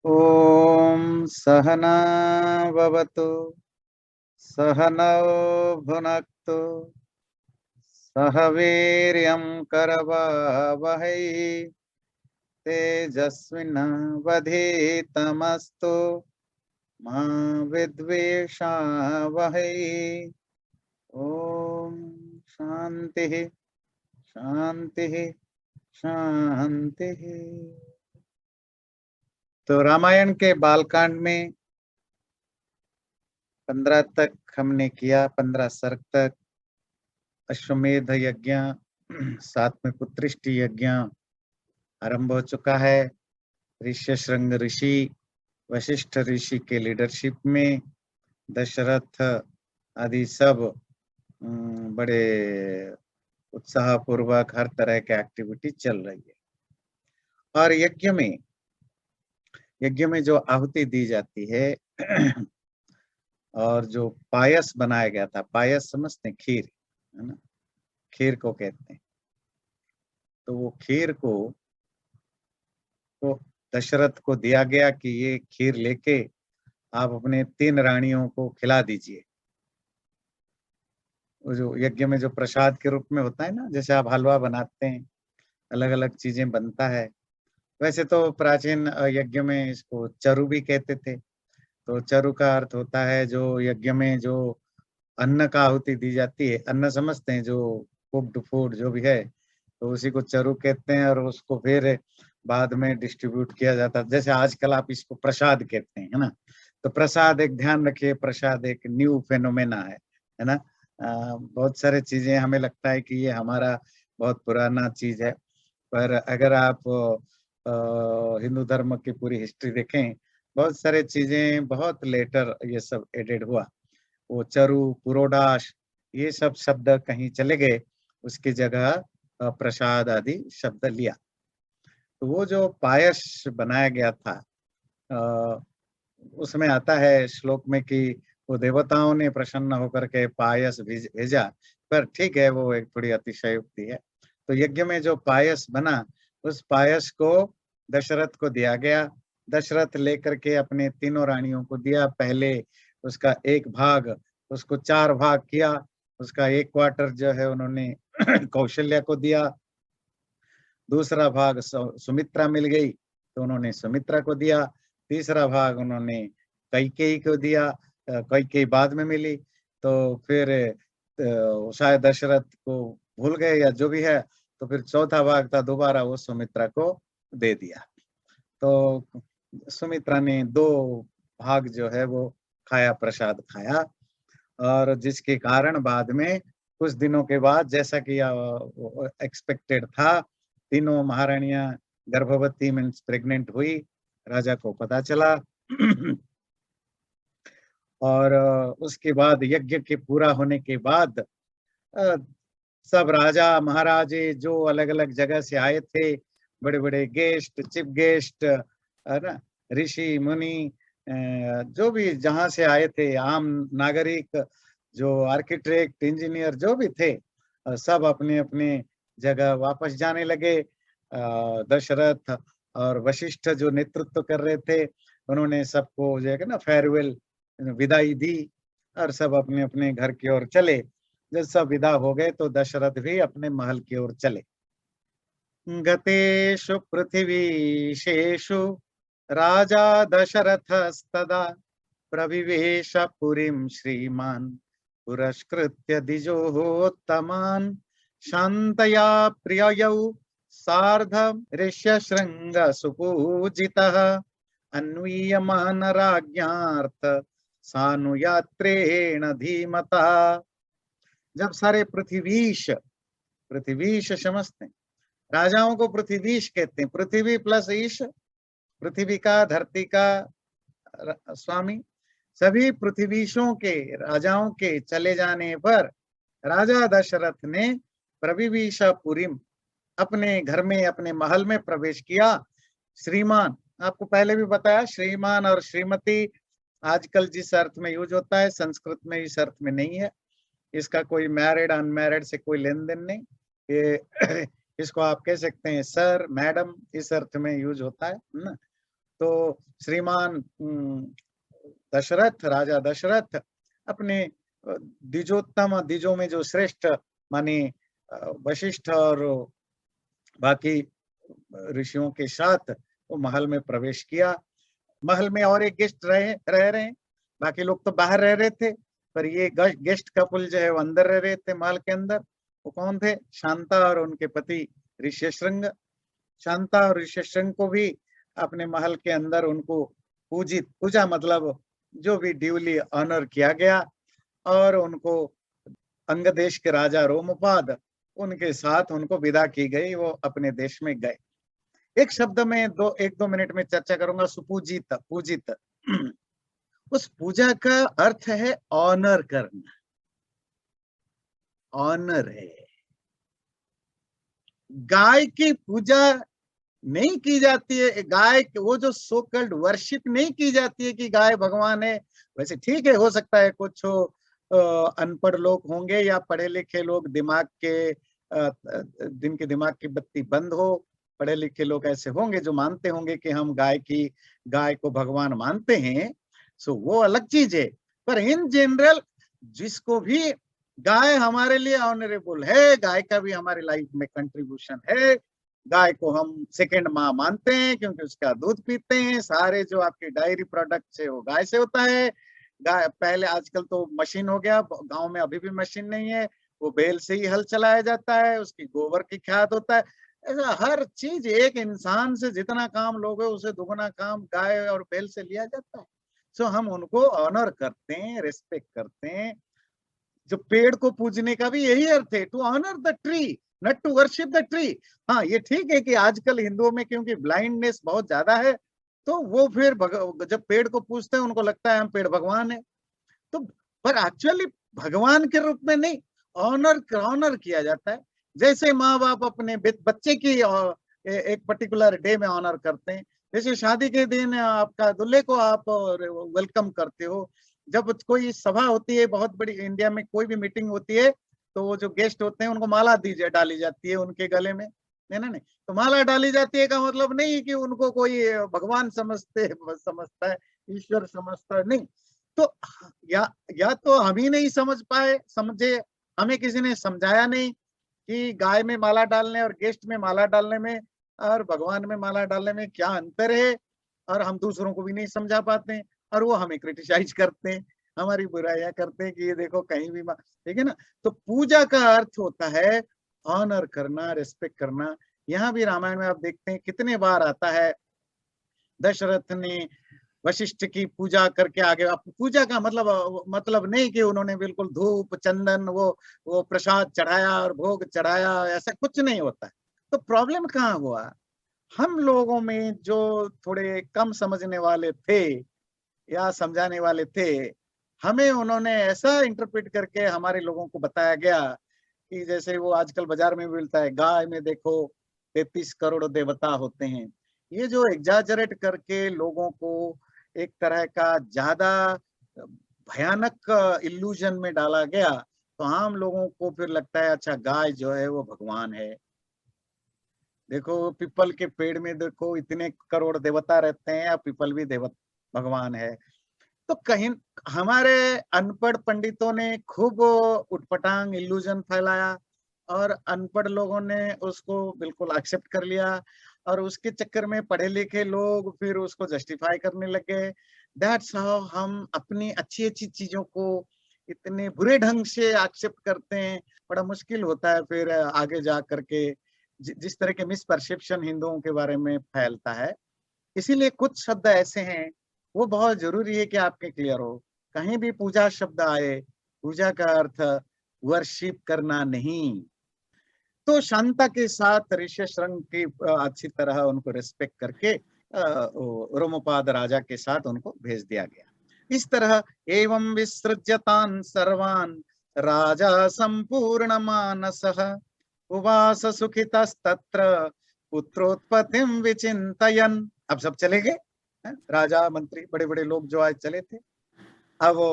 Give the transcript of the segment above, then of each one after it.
ॐ सहना भवतु सहनौ भुनक्तु सह वीर्यं करवावहै तेजस्विनावधीतमस्तु मा विद्वेषावहै। ॐ शान्तिः शान्तिः शान्तिः। तो रामायण के बालकांड में 15 तक हमने किया, 15 सर्ग तक। अश्वमेध यज्ञ, 7वें पुत्रिष्टि यज्ञ आरंभ हो चुका है। ऋष्यशृंग ऋषि, वशिष्ठ ऋषि के लीडरशिप में दशरथ आदि सब बड़े उत्साह पूर्वक हर तरह के एक्टिविटी चल रही है। और यज्ञ में जो आहुति दी जाती है और जो पायस बनाया गया था, पायस समझते हैं, खीर है ना, खीर को कहते हैं। तो वो खीर को दशरथ को दिया गया कि ये खीर लेके आप अपने 3 रानियों को खिला दीजिए। वो जो यज्ञ में जो प्रसाद के रूप में होता है ना, जैसे आप हलवा बनाते हैं, अलग अलग चीजें बनता है, वैसे तो प्राचीन यज्ञ में इसको चरु भी कहते थे। तो चरु का अर्थ होता है जो यज्ञ में जो अन्न का आहुति दी जाती है। अन्न समझते हैं, जो कुक्ड फूड जो भी है, तो उसी को चरु कहते हैं। और उसको फिर बाद में डिस्ट्रीब्यूट किया जाता है। जैसे आजकल आप इसको प्रसाद कहते हैं, है ना। तो प्रसाद, एक ध्यान रखिए, प्रसाद एक न्यू फेनोमेना है ना। बहुत सारे चीजें हमें लगता है कि ये हमारा बहुत पुराना चीज है, पर अगर आप हिंदू धर्म की पूरी हिस्ट्री देखें, बहुत सारे चीजें बहुत लेटर ये सब एडेड हुआ। वो चरु, पुरोडाश, ये सब शब्द कहीं चले गए, उसकी जगह प्रसाद आदि शब्द लिया। तो वो जो पायस बनाया गया था, उसमें आता है श्लोक में कि वो देवताओं ने प्रसन्न होकर के पायस भेजा। पर ठीक है, वो एक थोड़ी अतिशयोक्ति है। तो यज्ञ में जो पायस बना, उस पायस को दशरथ को दिया गया। दशरथ लेकर के अपने तीनों रानियों को दिया। पहले उसका एक भाग, उसको 4 भाग किया। उसका 1 क्वार्टर जो है उन्होंने कौशल्या को दिया। दूसरा भाग सुमित्रा मिल गई तो उन्होंने सुमित्रा को दिया। तीसरा भाग उन्होंने कैकेयी को दिया। कैकेयी बाद में मिली, तो फिर शायद दशरथ को भूल गए या जो भी है, तो फिर चौथा भाग था, दोबारा वो सुमित्रा को दे दिया। तो सुमित्रा ने 2 भाग जो है वो खाया, प्रसाद खाया। और जिसके कारण बाद में कुछ दिनों के बाद, जैसा कि एक्सपेक्टेड था, तीनों महारानियां गर्भवती मीन्स प्रेग्नेंट हुई। राजा को पता चला और उसके बाद यज्ञ के पूरा होने के बाद सब राजा महाराजे जो अलग अलग जगह से आए थे, बड़े बड़े गेस्ट, चीफ गेस्ट, है ना, ऋषि मुनि, जो भी जहां से आए थे, आम नागरिक, जो आर्किटेक्ट, इंजीनियर जो भी थे, सब अपने अपने जगह वापस जाने लगे। दशरथ और वशिष्ठ जो नेतृत्व कर रहे थे, उन्होंने सबको जो है ना फेयरवेल, विदाई दी, और सब अपने अपने घर की ओर चले। जब सब विदा हो गए तो दशरथ भी अपने महल की ओर चले। गतेषु पृथिवीशेषु राजा दशरथस्तदा प्रविवेश पुरीं श्रीमान् पुरस्कृत्य द्विजोत्तमान् शान्तया प्रिययौ सार्धं ऋष्यशृंग सुपूजितः अन्वीयमान राज्ञार्थ सानुयात्रेण धीमता। जब सारे पृथ्वीश, पृथ्वीश समझते हैं, राजाओं को पृथ्वीश कहते हैं। पृथ्वी प्लस ईश, पृथ्वी का, धरती का स्वामी। सभी पृथ्वीशों के, राजाओं के चले जाने पर राजा दशरथ ने प्रविवेशपुरीम, अपने घर में, अपने महल में प्रवेश किया। श्रीमान, आपको पहले भी बताया, श्रीमान और श्रीमती आजकल जिस अर्थ में यूज होता है, संस्कृत में इस अर्थ में नहीं है। इसका कोई मैरिड अनमैरिड से कोई लेन देन नहीं। ये इसको आप कह सकते हैं सर, मैडम, इस अर्थ में यूज होता है ना। तो श्रीमान दशरथ, राजा दशरथ अपने द्विजोत्तम, द्विजों में जो श्रेष्ठ माने वशिष्ठ और बाकी ऋषियों के साथ वो महल में प्रवेश किया। महल में और एक गेस्ट रह रहे हैं, बाकी लोग तो बाहर रह रहे थे, पर ये गेस्ट कपल जो है वो अंदर रह रहे थे महल के अंदर। वो कौन थे? शांता और उनके पति ऋष्यशृंग। शांता और ऋष्यशृंग को भी अपने महल के अंदर उनको पूजा मतलब जो भी ड्यूली ऑनर किया गया, और उनको अंग देश के राजा रोमपाद उनके साथ उनको विदा की गई, वो अपने देश में गए। एक शब्द में एक दो मिनट में चर्चा करूंगा, सुपूजित, पूजित। उस पूजा का अर्थ है ऑनर करना, ऑनर है। गाय की पूजा नहीं की जाती है, गाय वो जो सो कल्ड वर्शिप नहीं की जाती है कि गाय भगवान है। वैसे ठीक है, हो सकता है कुछ अनपढ़ लोग होंगे या पढ़े लिखे लोग, दिमाग के जिनके दिमाग की बत्ती बंद हो, पढ़े लिखे लोग ऐसे होंगे जो मानते होंगे कि हम गाय को भगवान मानते हैं। सो वो अलग चीज है। पर इन जनरल जिसको भी गाय हमारे लिए ऑनरेबल है, गाय का भी हमारी लाइफ में कंट्रीब्यूशन है, गाय को हम सेकेंड माँ मानते हैं क्योंकि उसका दूध पीते हैं, सारे जो आपके डायरी प्रोडक्ट है वो गाय से होता है। गाय पहले, आजकल तो मशीन हो गया, गांव में अभी भी मशीन नहीं है, वो बैल से ही हल चलाया जाता है, उसकी गोबर की खाद होता है। ऐसा हर चीज, एक इंसान से जितना काम लोगे उसे दुगना काम गाय और बैल से लिया जाता है। सो हम उनको ऑनर करते हैं, रिस्पेक्ट करते हैं। जो पेड़ को पूजने का भी यही अर्थ है, to honour the tree, not to worship the tree. हाँ, ये ठीक है कि आजकल हिंदुओं में क्योंकि ब्लाइंडनेस बहुत ज्यादा है, तो वो फिर जब पेड़ को पूजते हैं उनको लगता है हम पेड़ भगवान है। तो पर एक्चुअली भगवान के रूप में नहीं, ऑनर किया जाता है। जैसे माँ बाप अपने बच्चे की एक पर्टिकुलर डे में ऑनर करते हैं, जैसे शादी के दिन आपका दूल्हे को आप वेलकम करते हो। जब कोई सभा होती है बहुत बड़ी, इंडिया में कोई भी मीटिंग होती है, तो वो जो गेस्ट होते हैं उनको माला डाली जाती है उनके गले में, है ना? नहीं तो माला डाली जाती है का मतलब नहीं कि उनको कोई भगवान समझता है, ईश्वर समझता है, नहीं। तो या तो हम ही नहीं समझे, हमें किसी ने समझाया नहीं कि गाय में माला डालने और गेस्ट में माला डालने में और भगवान में माला डालने में क्या अंतर है, और हम दूसरों को भी नहीं समझा पाते हैं, और वो हमें क्रिटिसाइज करते हैं, हमारी बुराइयां करते हैं कि ये देखो कहीं भी ठीक है ना। तो पूजा का अर्थ होता है ऑनर करना, रेस्पेक्ट करना। यहाँ भी रामायण में आप देखते हैं कितने बार आता है, दशरथ ने वशिष्ठ की पूजा करके आगे। पूजा का मतलब नहीं कि उन्होंने बिल्कुल धूप चंदन वो प्रसाद चढ़ाया और भोग चढ़ाया, ऐसा कुछ नहीं होता है। तो प्रॉब्लम कहाँ हुआ? हम लोगों में जो थोड़े कम समझने वाले थे या समझाने वाले थे, हमें उन्होंने ऐसा इंटरप्रेट करके हमारे लोगों को बताया गया कि जैसे वो आजकल बाजार में मिलता है, गाय में देखो 33 करोड़ देवता होते हैं। ये जो एग्जाजरेट करके लोगों को एक तरह का ज्यादा भयानक इल्यूजन में डाला गया, तो आम लोगों को फिर लगता है अच्छा गाय जो है वो भगवान है। देखो पीपल के पेड़ में देखो इतने करोड़ देवता रहते हैं, या पीपल भी देवता भगवान है। तो कहीं हमारे अनपढ़ पंडितों ने खूब उटपटांग इल्यूजन फैलाया, और अनपढ़ लोगों ने उसको बिल्कुल एक्सेप्ट कर लिया, और उसके चक्कर में पढ़े लिखे लोग फिर उसको जस्टिफाई करने लगे। दैट्स हाउ हम अपनी अच्छी अच्छी चीजों को इतने बुरे ढंग से एक्सेप्ट करते हैं। बड़ा मुश्किल होता है फिर आगे जा करके जिस तरह के मिसपरसेप्शन हिंदुओं के बारे में फैलता है। इसीलिए कुछ शब्द ऐसे हैं, वो बहुत जरूरी है कि आपके क्लियर हो। कहीं भी पूजा शब्द आए, पूजा का अर्थ वर्शिप करना नहीं। तो शांता के साथ ऋष्यशृंग की अच्छी तरह उनको रिस्पेक्ट करके रोमपाद राजा के साथ उनको भेज दिया गया। इस तरह एवं विसृज्यतान सर्वान राजा संपूर्ण मानसः उवास सुखितस्तत्र पुत्रोत्पत्तिम विचिंतयन्। अब सब चले गए, राजा मंत्री बड़े बड़े लोग जो आज चले थे। अब वो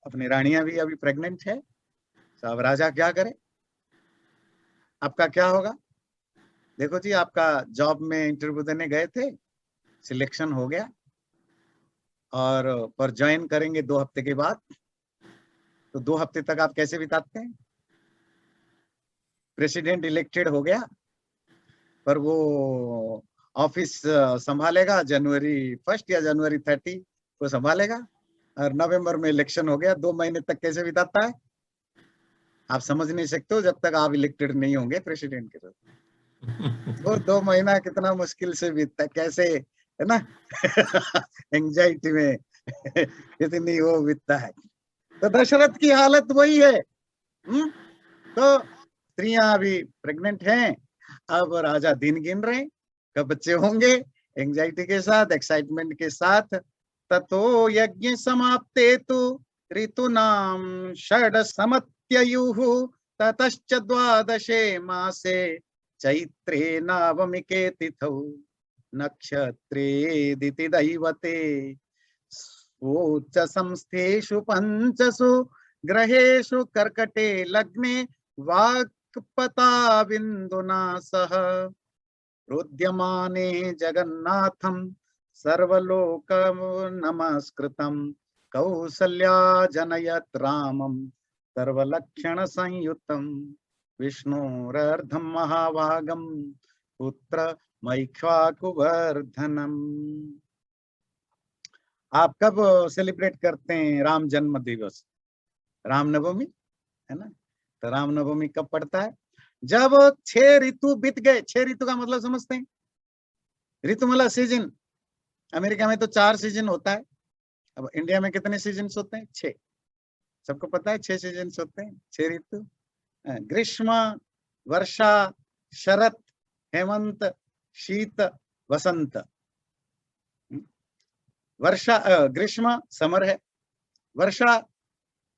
अपनी रानियां भी अभी प्रेग्नेंट है, तो अब राजा क्या करे? आपका क्या होगा? देखो जी, आपका जॉब में इंटरव्यू देने गए थे, सिलेक्शन हो गया और पर ज्वाइन करेंगे 2 हफ्ते के बाद, तो 2 हफ्ते तक आप कैसे बिताते हैं? प्रेसिडेंट इलेक्टेड हो गया, पर वो ऑफिस संभालेगा जनवरी 1 या जनवरी 30 को संभालेगा, और नवंबर में इलेक्शन हो गया, 2 महीने तक कैसे बिताता है? आप समझ नहीं सकते हो जब तक आप इलेक्टेड नहीं होंगे प्रेसिडेंट के रूप में। वो 2 महीना कितना मुश्किल से बीतता है, कैसे, है ना? एंजाइटी में कितनी वो बीतता है। तो दशरथ की हालत वही है। तो स्त्रियां अभी प्रेग्नेंट हैं, अब राजा दिन गिन रहे हैं कब बच्चे होंगे, एंजाइटी के साथ, एक्साइटमेंट के साथ। ततो यज्ञ समाप्ते तु ऋतूनां षड समत्ययुः ततश्च द्वादशे मासे चैत्रे नवमिके तिथौ नक्षत्रे दिति दैवते स्वोच्च संस्थेषु पंचसु ग्रहेषु कर्कटे लग्ने वाक्पता बिंदुना सह रोद्यमाने जगन्नाथं सर्वलोक नमस्कृतं कौसल्या जनयत् रामं सर्वलक्षण संयुतं विष्णोरर्धं महाभागं पुत्र मैक्ष्वाकुवर्धनम्। आप कब सेलिब्रेट करते हैं राम जन्म दिवस? रामनवमी, है ना? तो रामनवमी कब पड़ता है? जब 6 ऋतु बीत गए। 6 ऋतु का मतलब समझते हैं? ऋतु मतलब सीजन। अमेरिका में तो 4 सीजन होता है, अब इंडिया में कितने सीजन होते हैं? 6। सबको पता है 6 सीजन होते हैं, 6 ऋतु। ग्रीष्म, वर्षा, शरत, हेमंत, शीत, वसंत। वर्षा ग्रीष्म समर है। वर्षा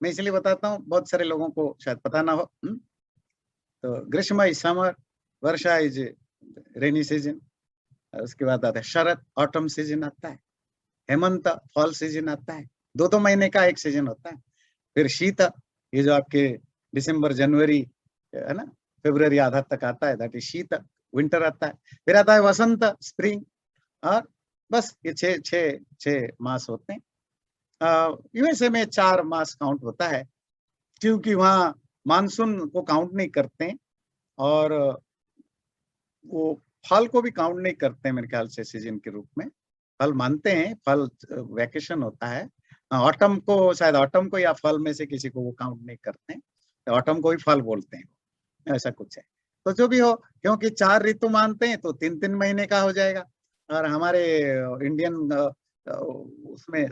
मैं इसलिए बताता हूँ, बहुत सारे लोगों को शायद पता ना हो। तो ग्रीष्म is summer, Varsha is rainy season, उसके बाद आता है शरत, ऑटम सीजन आता है, हेमंत फॉल सीजन आता है, 2-2 महीने का एक सीजन होता है। फिर शीत, ये जो आपके दिसंबर जनवरी, है ना, फरवरी आधा तक आता है, दैट इज शीत, विंटर आता है। फिर आता है वसंत, स्प्रिंग, और बस ये 6 मास होते हैं। यूएसए में 4 मास काउंट होता है, क्योंकि वहाँ मानसून को काउंट नहीं करते हैं और वो फल को भी काउंट नहीं करते हैं मेरे ख्याल से सीजन के रूप में। फल मानते हैं, फल वैकेशन होता है। ऑटम को, शायद ऑटम को या फल में से किसी को वो काउंट नहीं करते हैं, ऑटम को ही फल बोलते हैं, ऐसा कुछ है। तो जो भी हो, क्योंकि 4 ऋतु मानते हैं तो 3-3 महीने का हो जाएगा। और हमारे इंडियन उसमें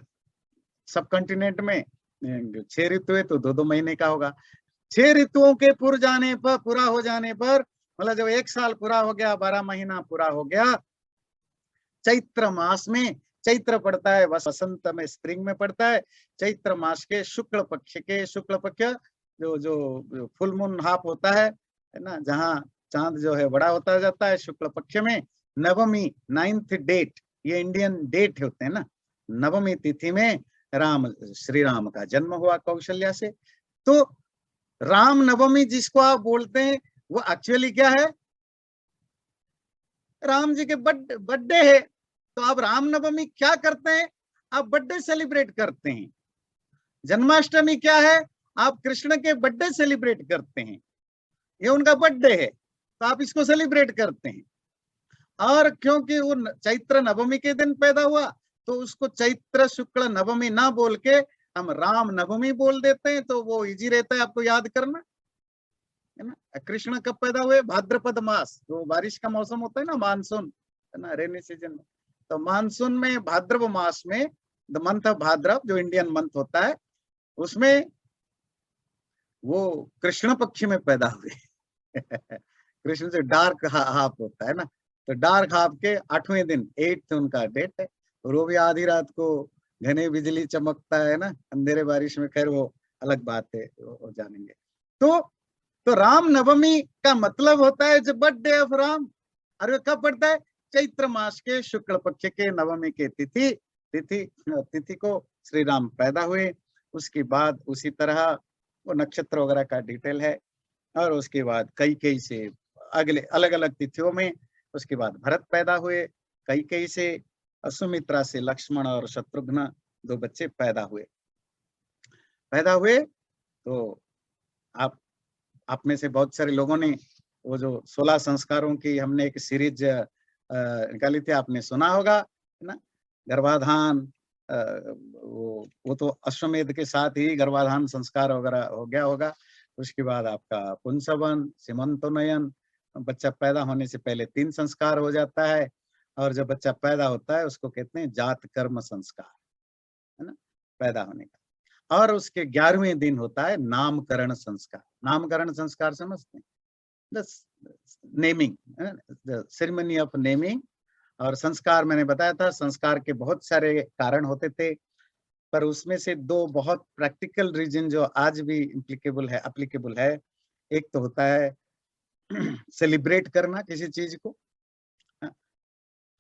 सब कॉन्टिनेंट में 6 ऋतु है तो 2-2 महीने का होगा। 6 ऋतुओं के पूरा हो जाने पर, मतलब जब 1 साल पूरा हो गया, 12 महीना पूरा हो गया, चैत्र मास में, चैत्र पड़ता है वसंत में, स्प्रिंग में पड़ता है। चैत्र मास के शुक्ल पक्ष जो फुल मून हाफ होता है ना, जहाँ चांद जो है बड़ा होता जाता है, शुक्ल पक्ष में नवमी, 9th डेट, ये इंडियन डेट होते हैं ना, नवमी तिथि में श्री राम का जन्म हुआ कौशल्या से। तो राम नवमी जिसको आप बोलते हैं, वो एक्चुअली क्या है? राम जी के बर्थडे है। तो आप रामनवमी क्या करते हैं? आप बर्थडे सेलिब्रेट करते हैं। जन्माष्टमी क्या है? आप कृष्ण के बर्थडे सेलिब्रेट करते हैं, ये उनका बर्थडे है, तो आप इसको सेलिब्रेट करते हैं। और क्योंकि वो चैत्र नवमी के दिन पैदा हुआ, तो उसको चैत्र शुक्ल नवमी ना बोल के हम राम नवमी बोल देते हैं, तो वो इजी रहता है आपको याद करना, है ना। कृष्ण कब पैदा हुए? भाद्रपद मास, जो बारिश का मौसम होता है ना, मानसून, है ना, रेनी सीजन में। तो मानसून में भाद्रव मास में, द मंथ ऑफ भाद्रव जो इंडियन मंथ होता है, उसमें वो कृष्ण पक्ष में पैदा हुए। कृष्ण से डार्क हाफ होता है ना, तो डार्क हाफ के 8वें दिन, 8th उनका डेट है। और वो भी आधी रात को घने बिजली चमकता है ना, अंधेरे बारिश में, खैर वो अलग बात है, वो जानेंगे। तो राम नवमी का मतलब होता है जो बर्थडे ऑफ राम। और कब पड़ता है? चैत्र मास के शुक्ल पक्ष के नवमी के तिथि को श्री राम पैदा हुए। उसके बाद उसी तरह वो नक्षत्र वगैरह का डिटेल है। और उसके बाद कई से अगले अलग अलग तिथियों में, उसके बाद भरत पैदा हुए कई से, सुमित्रा से लक्ष्मण और शत्रुघ्न 2 बच्चे पैदा हुए। तो आप में से बहुत सारे लोगों ने वो जो 16 संस्कारों की हमने एक सीरीज निकाली थी, आपने सुना होगा, है ना? गर्भाधान, वो तो अश्वमेध के साथ ही गर्भाधान संस्कार वगैरह हो गया होगा। उसके बाद आपका पुंसवन, सीमंतोन्नयन, बच्चा पैदा होने से पहले 3 संस्कार हो जाता है, और जब बच्चा पैदा होता है उसको कहते हैं जात कर्म संस्कार, है ना, पैदा होने का। और उसके 11वें दिन होता है नामकरण संस्कार। नामकरण संस्कार समझते हैं? Naming, the ceremony of naming. और संस्कार मैंने बताया था, संस्कार के बहुत सारे कारण होते थे, पर उसमें से 2 बहुत प्रैक्टिकल रीजन जो आज भी एप्लीकेबल है। एक तो होता है सेलिब्रेट करना किसी चीज को।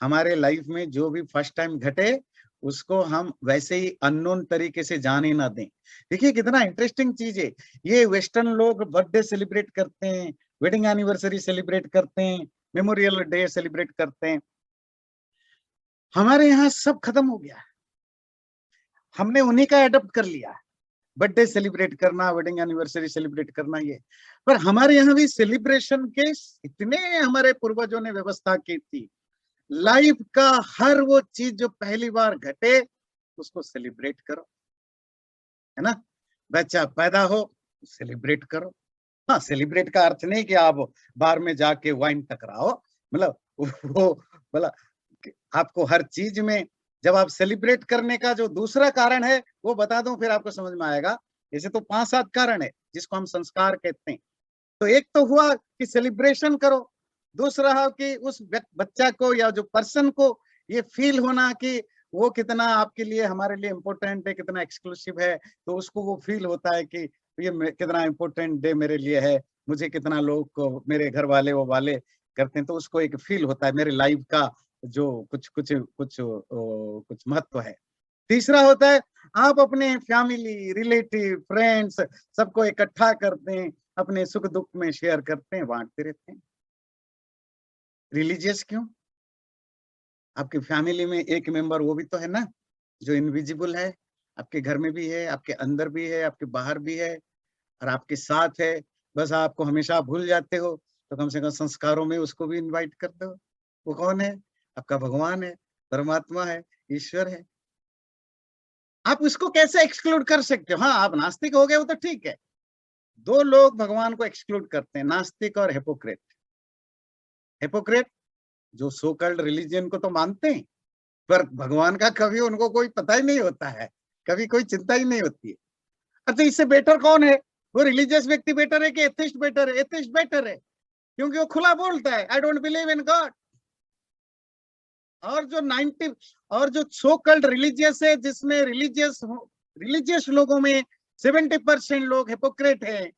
हमारे लाइफ में जो भी फर्स्ट टाइम घटे उसको हम वैसे ही अननोन तरीके से जाने ना दें। देखिए कितना इंटरेस्टिंग चीज है ये। वेस्टर्न लोग बर्थडे सेलिब्रेट करते हैं, वेडिंग एनिवर्सरी सेलिब्रेट करते हैं, मेमोरियल डे सेलिब्रेट करते हैं। हमारे यहाँ सब खत्म हो गया, हमने उन्हीं का एडॉप्ट कर लिया, बर्थडे सेलिब्रेट करना, वेडिंग एनिवर्सरी सेलिब्रेट करना ये। पर हमारे यहाँ भी सेलिब्रेशन के इतने हमारे पूर्वजों ने व्यवस्था की थी। लाइफ का हर वो चीज जो पहली बार घटे उसको सेलिब्रेट करो, है ना? बच्चा पैदा हो, सेलिब्रेट करो। हाँ, सेलिब्रेट का अर्थ नहीं कि आप बार में जाके वाइन टकराओ, मतलब वो मतलब आपको हर चीज में, जब आप सेलिब्रेट करने का जो दूसरा कारण है वो बता दूं, फिर आपको समझ में आएगा। ऐसे तो 5-7 कारण है जिसको हम संस्कार कहते हैं। तो एक तो हुआ कि सेलिब्रेशन करो, दूसरा है कि उस बच्चा को या जो पर्सन को ये फील होना कि वो कितना आपके लिए, हमारे लिए इम्पोर्टेंट है, कितना एक्सक्लूसिव है। तो उसको वो फील होता है कि ये कितना इम्पोर्टेंट डे मेरे लिए है, मुझे कितना लोग को मेरे घर वाले वो वाले करते हैं, तो उसको एक फील होता है मेरे लाइफ का जो कुछ महत्व है। तीसरा होता है आप अपने फैमिली, रिलेटिव, फ्रेंड्स सबको इकट्ठा करते हैं, अपने सुख दुख में शेयर करते हैं, बांटते रहते हैं। रिलीजियस क्यों? आपकी फैमिली में एक मेंबर वो भी तो है ना जो इनविजिबल है, आपके घर में भी है, आपके अंदर भी है, आपके बाहर भी है, और आपके साथ है। बस आपको हमेशा भूल जाते हो, तो कम से कम संस्कारों में उसको भी इनवाइट कर दो। वो कौन है? आपका भगवान है, परमात्मा है, ईश्वर है। आप उसको कैसे एक्सक्लूड कर सकते हो? हाँ, आप नास्तिक हो गए वो तो ठीक है। 2 लोग भगवान को एक्सक्लूड करते हैं, नास्तिक और हिपोक्रेट। हिपोक्रेट जो सो कॉल्ड रिलीजन को तो मानते हैं, पर भगवान का कभी उनको कोई पता ही नहीं होता है, कभी कोई चिंता ही नहीं होती है। अच्छा, इससे बेटर कौन है? वो रिलीजियस व्यक्ति बेटर है कि एथिस्ट बेटर है? एथिस्ट बेटर है, क्योंकि वो खुला बोलता है I don't believe in God. और जो सो कॉल्ड रिलीजियस है, जिसमें रिलीजियस लोगों में 70% लोग हिपोक्रेट हैं,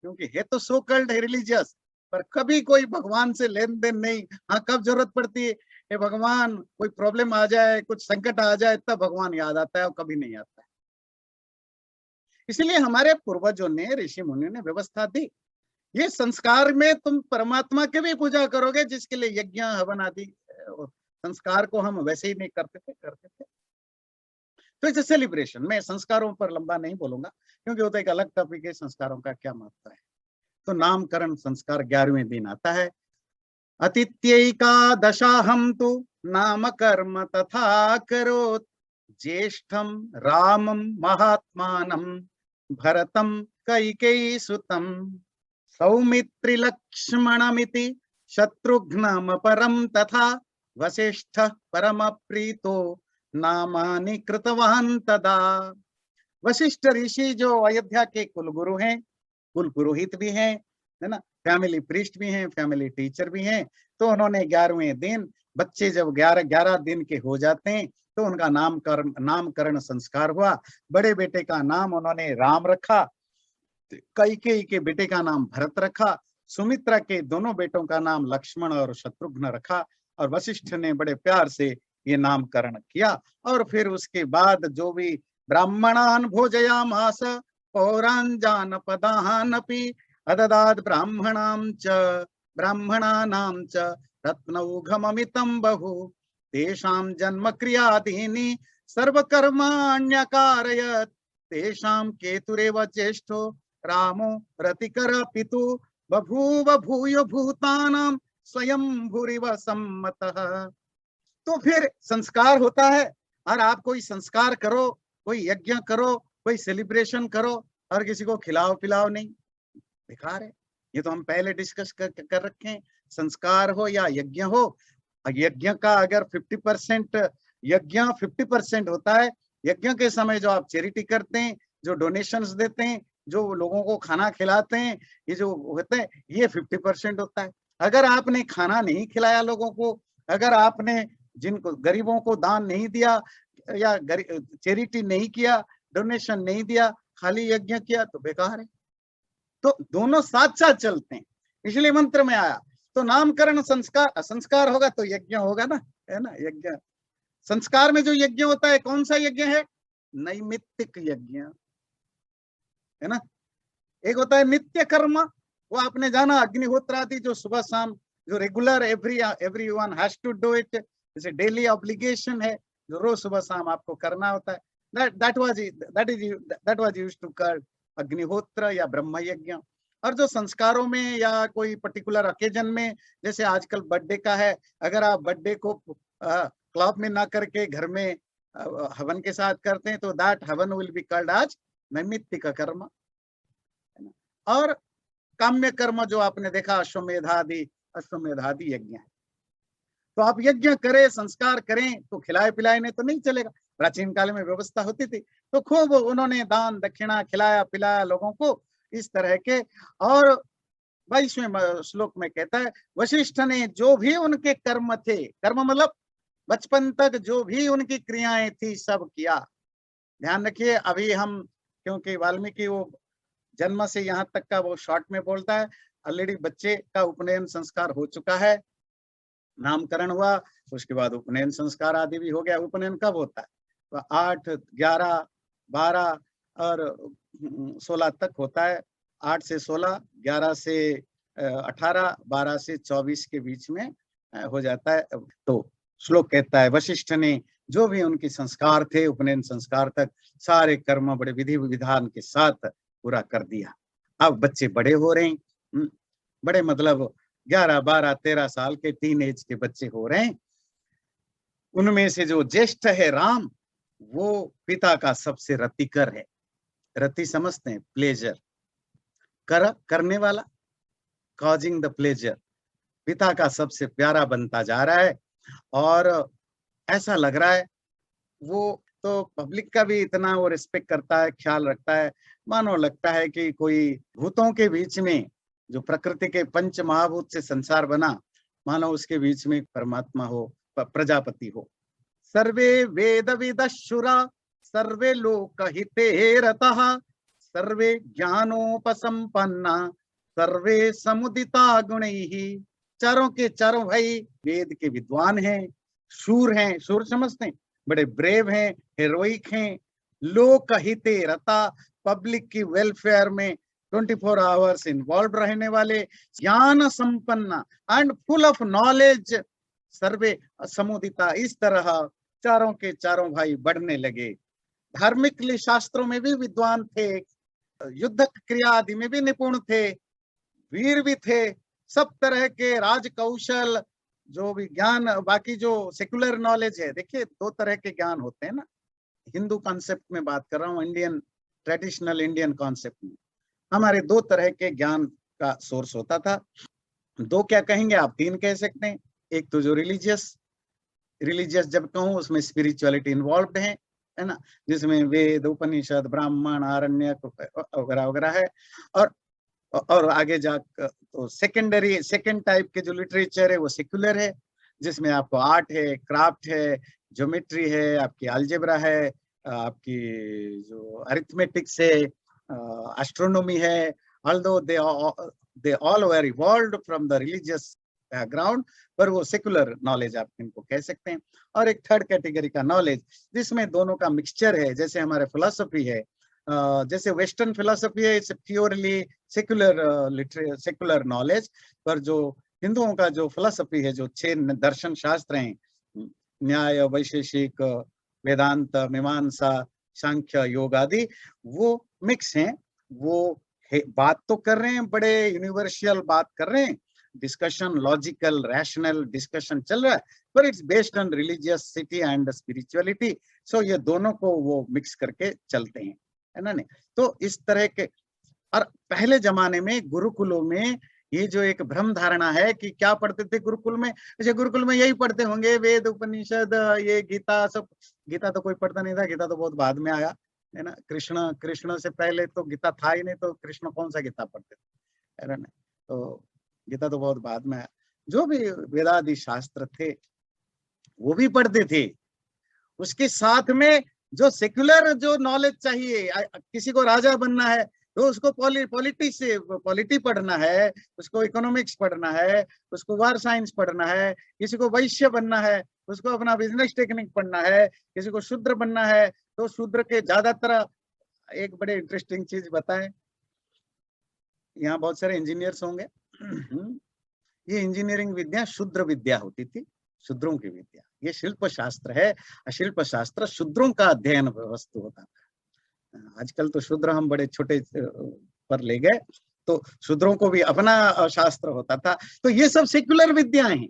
क्योंकि है तो सो कॉल्ड रिलीजियस, पर कभी कोई भगवान से लेन देन नहीं। हाँ, कब जरूरत पड़ती है भगवान, कोई प्रॉब्लम आ जाए, कुछ संकट आ जाए, तब भगवान याद आता है, और कभी नहीं आता है। इसलिए हमारे पूर्वजों ने, ऋषि मुनियों ने व्यवस्था दी। ये संस्कार में तुम परमात्मा की भी पूजा करोगे, जिसके लिए यज्ञ हवन आदि संस्कार को हम वैसे ही नहीं करते थे। तो इसे सेलिब्रेशन, मैं संस्कारों पर लंबा नहीं बोलूंगा, क्योंकि वो तो एक अलग टॉपिक है, संस्कारों का क्या महत्व है। तो नामकरण संस्कार 11वें दिन आता है। अतिथ्यैकादशाहं तु नाम कर्म तथा करोत्, ज्येष्ठं रामं महात्मानं भरतं कैकेयीसुतं, सौमित्रिलक्ष्मणमिति शत्रुघ्नमपरं तथा, वसिष्ठः परमप्रीतो नामानि कृतवान् तदा। वशिष्ठ ऋषि जो अयोध्या के कुलगुरु हैं, कुल पुरोहित भी हैं, है ना, फैमिली प्रीस्ट भी हैं, फैमिली टीचर भी हैं। तो उन्होंने 11वें दिन, बच्चे जब 11 दिन के हो जाते हैं तो उनका नामकरण संस्कार हुआ। बड़े बेटे का नाम उन्होंने राम रखा, कैकेयी के बेटे का नाम भरत रखा, सुमित्रा के दोनों बेटों का नाम लक्ष्मण और शत्रुघ्न रखा, और वशिष्ठ ने बड़े प्यार से ये नामकरण किया। और फिर उसके बाद जो भी ब्राह्मणान भोजयामास पौरान जानपदानपि अददाद ब्राह्मणानां च रत्नौघममितं बहु, तेषां जन्म क्रियाधीनि सर्वकर्माण्यकारयत् तेषां केतुरेव ज्येष्ठो रामो रतिकर पितु बभूव भूयो भूतानां स्वयं भूरिव सम्मतः। तो फिर संस्कार होता है, और आप कोई संस्कार करो, कोई यज्ञ करो, कोई सेलिब्रेशन करो, और किसी को खिलाओ पिलाओ नहीं, बेकार है। ये तो हम पहले डिस्कस कर रखे हैं। संस्कार हो या यज्ञ हो, यज्ञ का अगर 50% यज्ञ 50% होता है, यज्ञ के समय जो आप चैरिटी करते हैं, जो डोनेशंस देते हैं, जो लोगों को खाना खिलाते हैं, ये जो होते हैं, ये 50% होता है। अगर आपने खाना नहीं खिलाया लोगों को, अगर आपने जिनको गरीबों को दान नहीं दिया, या चैरिटी नहीं किया, डोनेशन नहीं दिया, खाली यज्ञ किया, तो बेकार है। तो दोनों साथ साथ चलते हैं, इसलिए मंत्र में आया। तो नामकरण संस्कार, संस्कार होगा तो यज्ञ होगा ना, है ना। यज्ञ संस्कार में जो यज्ञ होता है, कौन सा यज्ञ है? नैमित्तिक यज्ञ, है ना। एक होता है नित्य कर्म, वो आपने जाना, अग्निहोत्र आदि जो सुबह शाम जो regular everyone has to do it, जैसे डेली ऑब्लिगेशन है, जो रोज सुबह शाम आपको करना होता है। That was used to call अग्निहोत्र या ब्रह्म यज्ञ। और जो संस्कारों में या कोई पर्टिकुलर ओकेजन में, जैसे आजकल बर्थडे का है, अगर आप बर्थडे को क्लब में ना करके घर में हवन के साथ करते हैं, तो दैट हवन विल बी कॉल्ड एज नैमित्तिक कर्म। और काम्य कर्म जो आपने देखा, अश्वमेधादि यज्ञ है। तो आप यज्ञ करें, संस्कार करें, तो खिलाए पिलाए नहीं तो नहीं चलेगा। प्राचीन काल में व्यवस्था होती थी, तो खूब उन्होंने दान दक्षिणा खिलाया पिलाया लोगों को, इस तरह के। और 22वें श्लोक में कहता है, वशिष्ठ ने जो भी उनके कर्म थे, कर्म मतलब बचपन तक जो भी उनकी क्रियाएं थी, सब किया। ध्यान रखिए, अभी हम, क्योंकि वाल्मीकि वो जन्म से यहाँ तक का वो शॉर्ट में बोलता है, ऑलरेडी बच्चे का उपनयन संस्कार हो चुका है, नामकरण हुआ, उसके बाद उपनयन संस्कार आदि भी हो गया। उपनयन कब होता है? तो 8, 11, 12 और 16 तक होता है। 8 से 16, 11 से 18, 12 से 24 के बीच में हो जाता है। तो श्लोक कहता है, वशिष्ठ ने जो भी उनके संस्कार थे, उपनयन संस्कार तक सारे कर्म बड़े विधि विधान के साथ पूरा कर दिया। अब बच्चे बड़े हो रहे हैं, बड़े मतलब 11, 12, 13 साल के टीन एज के बच्चे हो रहे हैं। उनमें से जो ज्येष्ठ है राम, वो पिता का सबसे रतिकर है। रति समझते हैं, प्लेजर, करने वाला, कॉजिंग द प्लेजर, पिता का सबसे प्यारा बनता जा रहा है। और ऐसा लग रहा है वो तो पब्लिक का भी इतना वो रिस्पेक्ट करता है, ख्याल रखता है, मानो लगता है कि कोई भूतों के बीच में, जो प्रकृति के पंच महाभूत से संसार बना, मानो उसके बीच में परमात्मा हो, प्रजापति हो। सर्वे वेद विदशुरा सर्वे लोकहिते रतः सर्वे ज्ञानोपसंपन्ना सर्वे समुदिता गुणैः। चारों के चारों भाई वेद के विद्वान हैं, शूर हैं, शूर समझते हैं, बड़े ब्रेव हैं, हेरोइक हैं, लोकहिते रता, पब्लिक की वेलफेयर में 24 आवर्स इन्वॉल्व रहने वाले, ज्ञान संपन्न एंड फुल ऑफ नॉलेज, सर्वे समुदिता। इस तरह चारों के चारों भाई बढ़ने लगे। धार्मिक शास्त्रों में भी विद्वान थे, युद्ध क्रिया आदि में भी निपुण थे, वीर भी थे, सब तरह के राजकौशल, जो भी ज्ञान, बाकी जो सेकुलर नॉलेज है, देखिए 2 तरह के ज्ञान होते हैं ना, हिंदू कॉन्सेप्ट में बात कर रहा हूँ, इंडियन ट्रेडिशनल इंडियन कॉन्सेप्ट में हमारे 2 तरह के ज्ञान का सोर्स होता था। 2 क्या कहेंगे आप, 3 कह सकते हैं। एक तो जो रिलीजियस जब कहूँ उसमें स्पिरिचुअलिटी इन्वॉल्व है ना, जिसमें वेद उपनिषद ब्राह्मण आरण्यक वगैरह वगैरह है। और आगे जा तो सेकेंड टाइप के जो लिटरेचर है वो सेक्युलर है, जिसमें आपको आर्ट है, क्राफ्ट है, ज्योमेट्री है, आपकी अलजेब्रा है, आपकी जो अरिथमेटिक्स है, एस्ट्रोनॉमी है। Although they all were evolved from the religious background, पर वो सेकुलर नॉलेज आप इनको कह सकते हैं। और एक थर्ड कैटेगरी का नॉलेज जिसमें दोनों का मिक्सचर है, जैसे हमारे फिलोसफी है, जैसे वेस्टर्न फिलोसफी है, इट्स प्योरली सेकुलर नॉलेज, पर जो हिंदुओं का जो फिलोसफी है, जो 6 दर्शन शास्त्र हैं, न्याय, वैशेषिक, वेदांत, मीमांसा, सांख्य, योग आदि वो मिक्स हैं। वो बात तो कर रहे हैं, बड़े यूनिवर्सल बात कर रहे हैं, डिस्कशन, लॉजिकल रैशनल डिस्कशन चल रहा है, पर it's based on religiosity and spirituality. So ये दोनों को वो मिक्स करके चलते हैं, है ना नहीं। तो इस तरह के, और पहले जमाने में गुरुकुलों में ये जो एक भ्रम धारणा है कि क्या पढ़ते थे गुरुकुल में, अच्छा गुरुकुल में यही पढ़ते होंगे, वेद उपनिषद, ये गीता सब। गीता तो कोई पढ़ता नहीं था, गीता तो बहुत बाद में आया, है ना। कृष्ण कृष्ण से पहले तो गीता था ही नहीं, तो कृष्ण कौन सा गीता पढ़ते थे, है ना। तो गीता तो बहुत बाद में आया। जो भी वेदादि शास्त्र थे वो भी पढ़ते थे। उसके साथ में जो सेक्युलर जो नॉलेज चाहिए, किसी को राजा बनना है तो उसको पॉलिटी पढ़ना है, उसको इकोनॉमिक्स पढ़ना है, उसको वार साइंस पढ़ना है। किसी को वैश्य बनना है, उसको अपना बिजनेस टेक्निक पढ़ना है। किसी को शूद्र बनना है तो शूद्र के ज्यादातर, एक बड़े इंटरेस्टिंग चीज बताएं, यहाँ बहुत सारे इंजीनियर्स होंगे। ये इंजीनियरिंग विद्या शूद्र विद्या होती थी, शूद्रों की विद्या। ये शिल्प शास्त्र है, शिल्प शास्त्र शूद्रों का अध्ययन वस्तु होता था। आजकल तो शूद्र हम बड़े छोटे पर ले गए, तो शूद्रों को भी अपना शास्त्र होता था। तो ये सब सेक्युलर विद्याएं हैं।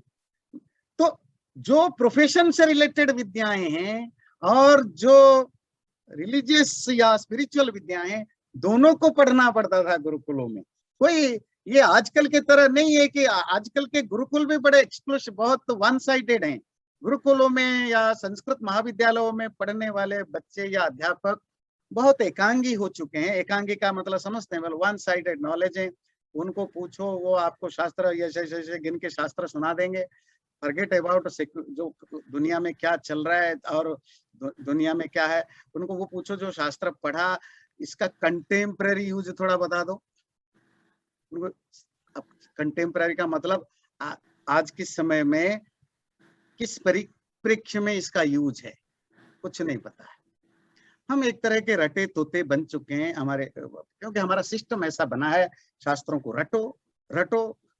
तो जो प्रोफेशन से रिलेटेड विद्याएं हैं और जो रिलीजियस या स्पिरिचुअल विद्याएं, दोनों को पढ़ना पड़ता था गुरुकुलों में। कोई ये आजकल के तरह नहीं है कि आजकल के गुरुकुल भी बड़े एक्सक्लूसिव, बहुत वन साइडेड हैं। गुरुकुलों में या संस्कृत महाविद्यालयों में पढ़ने वाले बच्चे या अध्यापक बहुत एकांगी हो चुके हैं। एकांगी का मतलब समझते हैं, वन साइडेड नॉलेज है। उनको पूछो, वो आपको शास्त्र ऐसे गिन के शास्त्र सुना देंगे। फॉरगेट अबाउट जो दुनिया में क्या चल रहा है और दुनिया में क्या है। उनको वो पूछो जो शास्त्र पढ़ा, इसका कंटेम्पररी यूज थोड़ा बता दो। कंटेम्पररी का मतलब आज के समय में किस परिप्रेक्ष्य में इसका यूज है, कुछ नहीं पता है। हम एक तरह के रटे तोते बन चुके हैं हमारे, क्योंकि हमारा सिस्टम ऐसा बना है, शास्त्रों को रटो,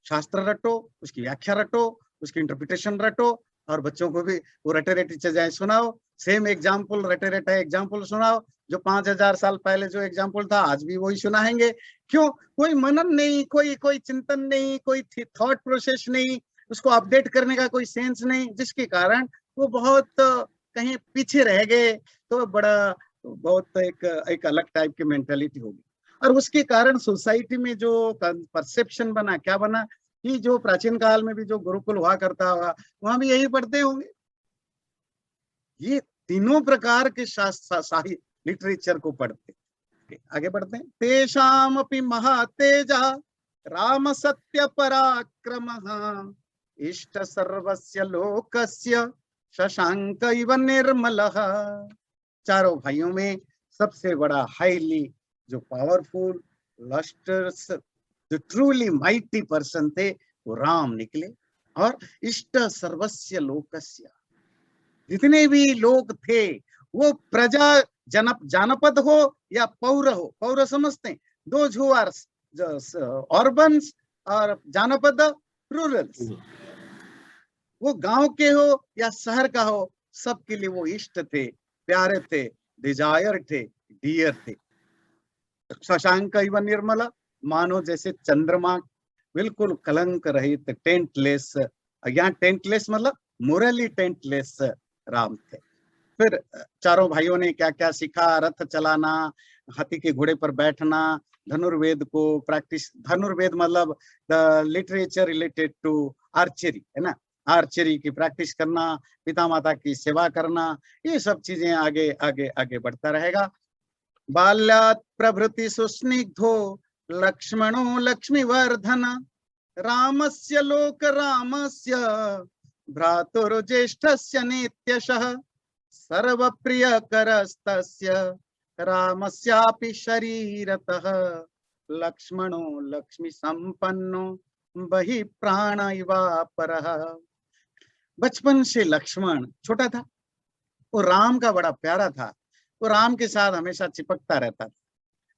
शास्त्र रटो, उसकी व्याख्या रटो, उसकी इंटरप्रिटेशन रटो, और बच्चों को भी वो रटे रटे चीजें सुनाओ। सेम एग्जाम्पल, रटे रटे एग्जाम्पल सुनाओ, जो 5000 साल पहले जो एग्जाम्पल था आज भी वही सुनाएंगे। क्यों? कोई मनन नहीं, कोई चिंतन नहीं, कोई थॉट प्रोसेस नहीं, उसको अपडेट करने का कोई सेंस नहीं, जिसके कारण वो बहुत कहीं पीछे रह गए। तो बड़ा बहुत एक अलग टाइप की मेंटालिटी होगी। और उसके कारण सोसाइटी में जो परसेप्शन बना, क्या बना कि जो प्राचीन काल में भी जो गुरुकुल हुआ करता होगा, वहां भी यही पढ़ते होंगे। ये तीनों प्रकार के साहित्य लिटरेचर को पढ़ते। आगे बढ़ते हैं। तेषाम अपि महातेजा राम सत्य पराक्रमः इष्ट सर्वस्य लोकस्य शशांक इव निर्मलः। चारों भाइयों में सबसे बड़ा हाईली जो पावरफुल लस्टर्स, जो ट्रूली माइटी पर्सन थे, वो राम निकले। और इष्ट सर्वस्य लोकस्य, जितने भी लोग थे, वो प्रजा जानपद हो या पौर हो। पौर समझते हैं, दोज हु आर अर्बन्स और जानपद रूरल्स। वो गांव के हो या शहर का हो, सबके लिए वो इष्ट थे, प्यारे थे, डिजायर थे, डियर थे। शशांक इव निर्मला, मानो जैसे चंद्रमा, बिल्कुल कलंक रहित, टेंटलेस। यहाँ टेंटलेस मतलब मोरली टेंटलेस राम थे। फिर चारों भाइयों ने क्या क्या सीखा? रथ चलाना, हाथी के घोड़े पर बैठना, धनुर्वेद को प्रैक्टिस। धनुर्वेद मतलब the literature related to archery, है ना। आर्चरी की प्रैक्टिस करना, पिता माता की सेवा करना, ये सब चीजें आगे आगे आगे बढ़ता रहेगा। बाल्यात् प्रभृति सुस्निग्धो लक्ष्मणो लक्ष्मीवर्धन रामस्य लोक रामस्य भ्रातुर्ज्येष्ठस्य नित्यशः सर्वप्रियकरस्तस्य रामस्यापि शरीरतः लक्ष्मणो लक्ष्मी संपन्नो बहि प्राण इवापरः। बचपन से लक्ष्मण छोटा था, वो राम का बड़ा प्यारा था, वो राम के साथ हमेशा चिपकता रहता था।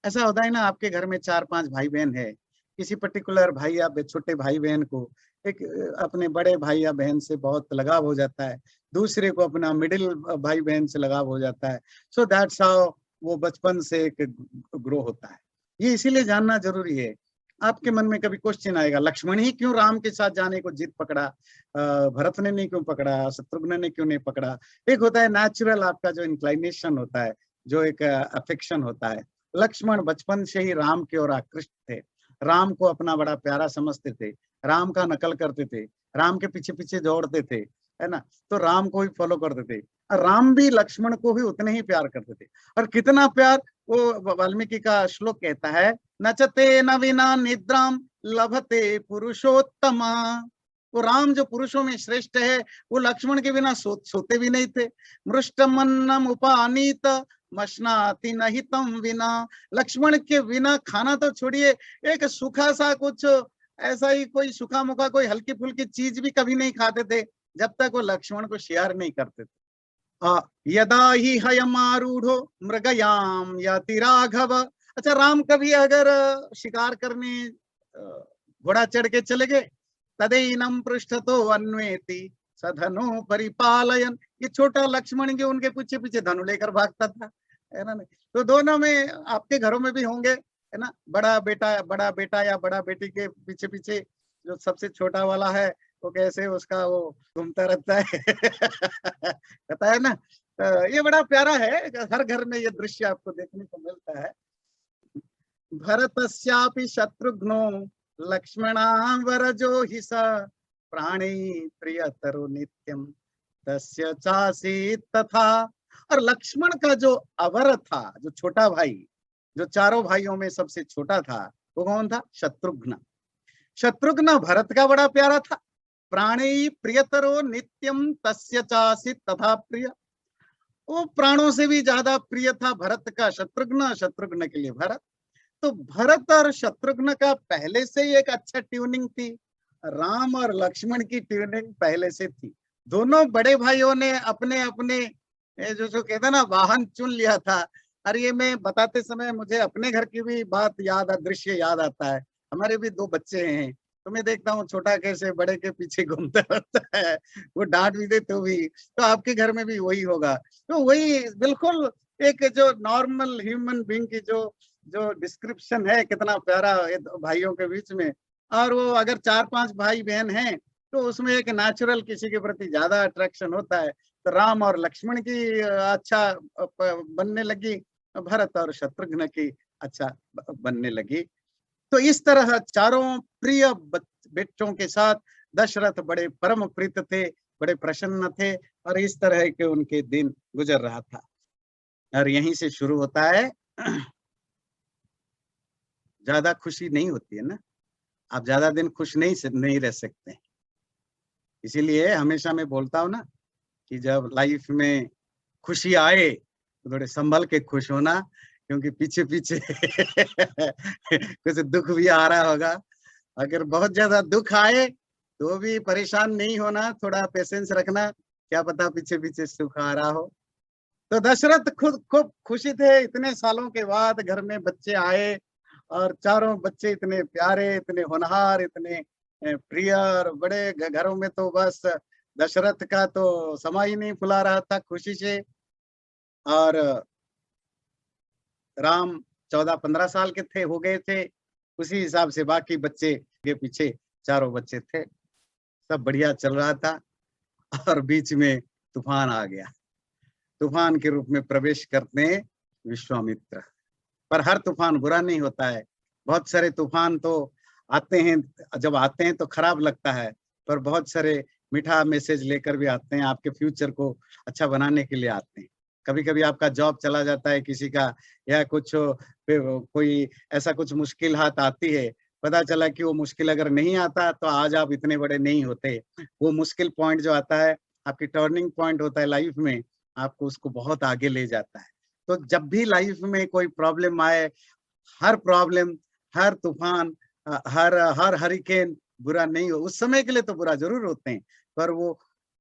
ऐसा होता है ना, आपके घर में 4-5 भाई बहन है, किसी पर्टिकुलर भाई या छोटे भाई बहन को एक अपने बड़े भाई या बहन से बहुत लगाव हो जाता है। दूसरे को अपना मिडिल भाई बहन से लगाव हो जाता है। सो दैट्स हाउ वो बचपन से एक ग्रो होता है। ये इसीलिए जानना जरूरी है। आपके मन में कभी क्वेश्चन आएगा, लक्ष्मण ही क्यों राम के साथ जाने को जिद पकड़ा, भरत ने नहीं क्यों पकड़ा, शत्रुघ्न ने क्यों नहीं पकड़ा? एक होता है नेचुरल आपका जो इंक्लाइनेशन होता है, जो एक अफेक्शन होता है। लक्ष्मण बचपन से ही राम की ओर आकृष्ट थे, राम को अपना बड़ा प्यारा समझते थे, राम का नकल करते थे, राम के पीछे पीछे दौड़ते थे, है ना? तो राम को ही फॉलो करते थे। राम भी लक्ष्मण को भी उतने ही प्यार करते थे। और कितना प्यार, वो वाल्मीकि का श्लोक कहता है, नचते न विना निद्राम लभते पुरुषोत्तमा। वो राम जो पुरुषों में श्रेष्ठ है, वो लक्ष्मण के बिना सोते भी नहीं थे। मृष्टमन्नम उपानीत मशनाति नहितम विना। लक्ष्मण के बिना खाना तो छोड़िए, एक सूखा सा कुछ ऐसा ही कोई सूखा मुखा कोई हल्की फुल्की चीज भी कभी नहीं खाते थे, जब तक वो लक्ष्मण को शेयर नहीं करते थे। यदा ही हयमारूढ़ो मृगयाम याति राघव। अच्छा, राम कभी अगर शिकार करने घोड़ा चढ़ के चले गए, तदैनम पृष्ठतो अन्वेति सधनु परिपालयन। ये छोटा लक्ष्मण के उनके पीछे पीछे धनु लेकर भागता था, है ना? तो दोनों में, आपके घरों में भी होंगे, है ना, बड़ा बेटा या बड़ा बेटी के पीछे पीछे जो सबसे छोटा वाला है, वो कैसे उसका वो घूमता रहता है कहता है ना। तो ये बड़ा प्यारा है, हर घर में ये दृश्य आपको देखने को मिलता है। भरतस्यापि शत्रुघ्नो लक्ष्मणावरजो हि स प्राणी प्रियतरो नित्यम तस्य चासीत तथा। और लक्ष्मण का जो अवर था, जो छोटा भाई, जो चारों भाइयों में सबसे छोटा था, वो कौन था? शत्रुघ्न। शत्रुघ्न भरत का बड़ा प्यारा था। प्राणी प्रियतरो नित्यम तस्य चासीत तथा प्रिय। वो प्राणों से भी ज्यादा प्रिय था भरत का शत्रुघ्न, शत्रुघ्न के लिए भरत। तो भरत और शत्रुघ्न का पहले से ही एक अच्छा ट्यूनिंग थी। राम और लक्ष्मण की ट्यूनिंग पहले से थी। दोनों बड़े भाइयों ने अपने अपने जो कहते हैं ना वाहन चुन लिया था। और ये मैं बताते समय मुझे अपने घर की भी बात याद, दृश्य याद आता है। हमारे भी 2 बच्चे हैं, तो मैं देखता हूँ छोटा कैसे बड़े के पीछे घूमता रहता है, वो डांट भी दे तो भी। तो आपके घर में भी वही होगा। तो वही बिल्कुल एक जो नॉर्मल ह्यूमन बीइंग की जो जो डिस्क्रिप्शन है, कितना प्यारा भाइयों के बीच में। और वो अगर 4-5 भाई बहन हैं, तो उसमें एक नेचुरल किसी के प्रति ज्यादा अट्रैक्शन होता है। तो राम और लक्ष्मण की अच्छा बनने लगी, भरत और शत्रुघ्न की अच्छा बनने लगी। तो इस तरह चारों प्रिय बेटों के साथ दशरथ बड़े परम प्रीत थे, बड़े प्रसन्न थे, और इस तरह के उनके दिन गुजर रहा था। और यहीं से शुरू होता है, ज्यादा खुशी नहीं होती है ना, आप ज्यादा दिन खुश नहीं रह सकते। इसीलिए हमेशा मैं बोलता हूँ ना कि जब लाइफ में खुशी आए तो थोड़े संभल के खुश होना, क्योंकि पीछे पीछे कुछ दुख भी आ रहा होगा। अगर बहुत ज्यादा दुख आए तो भी परेशान नहीं होना, थोड़ा पेशेंस रखना, क्या पता पीछे पीछे सुख आ रहा हो। तो दशरथ खुद खूब खुशी थे, इतने सालों के बाद घर में बच्चे आए, और चारों बच्चे इतने प्यारे, इतने होनहार, इतने प्रिय। और बड़े घरों में तो बस दशरथ का तो समा ही नहीं फुला रहा था खुशी से। और राम 14-15 साल के थे, हो गए थे, उसी हिसाब से बाकी बच्चे के पीछे चारों बच्चे थे। सब बढ़िया चल रहा था, और बीच में तूफान आ गया। तूफान के रूप में प्रवेश करते हैं विश्वामित्र। पर हर तूफान बुरा नहीं होता है। बहुत सारे तूफान तो आते हैं, जब आते हैं तो खराब लगता है, पर बहुत सारे मीठा मैसेज लेकर भी आते हैं, आपके फ्यूचर को अच्छा बनाने के लिए आते हैं। कभी कभी आपका जॉब चला जाता है किसी का, या कुछ कोई ऐसा कुछ मुश्किल हाथ आती है, पता चला कि वो मुश्किल अगर नहीं आता तो आज आप इतने बड़े नहीं होते। वो मुश्किल पॉइंट जो आता है, आपकी टर्निंग पॉइंट होता है लाइफ में, आपको उसको बहुत आगे ले जाता है। तो जब भी लाइफ में कोई प्रॉब्लम आए, हर प्रॉब्लम, हर तूफान, हर हर हरिकेन बुरा नहीं हो। उस समय के लिए तो बुरा जरूर होते हैं, पर वो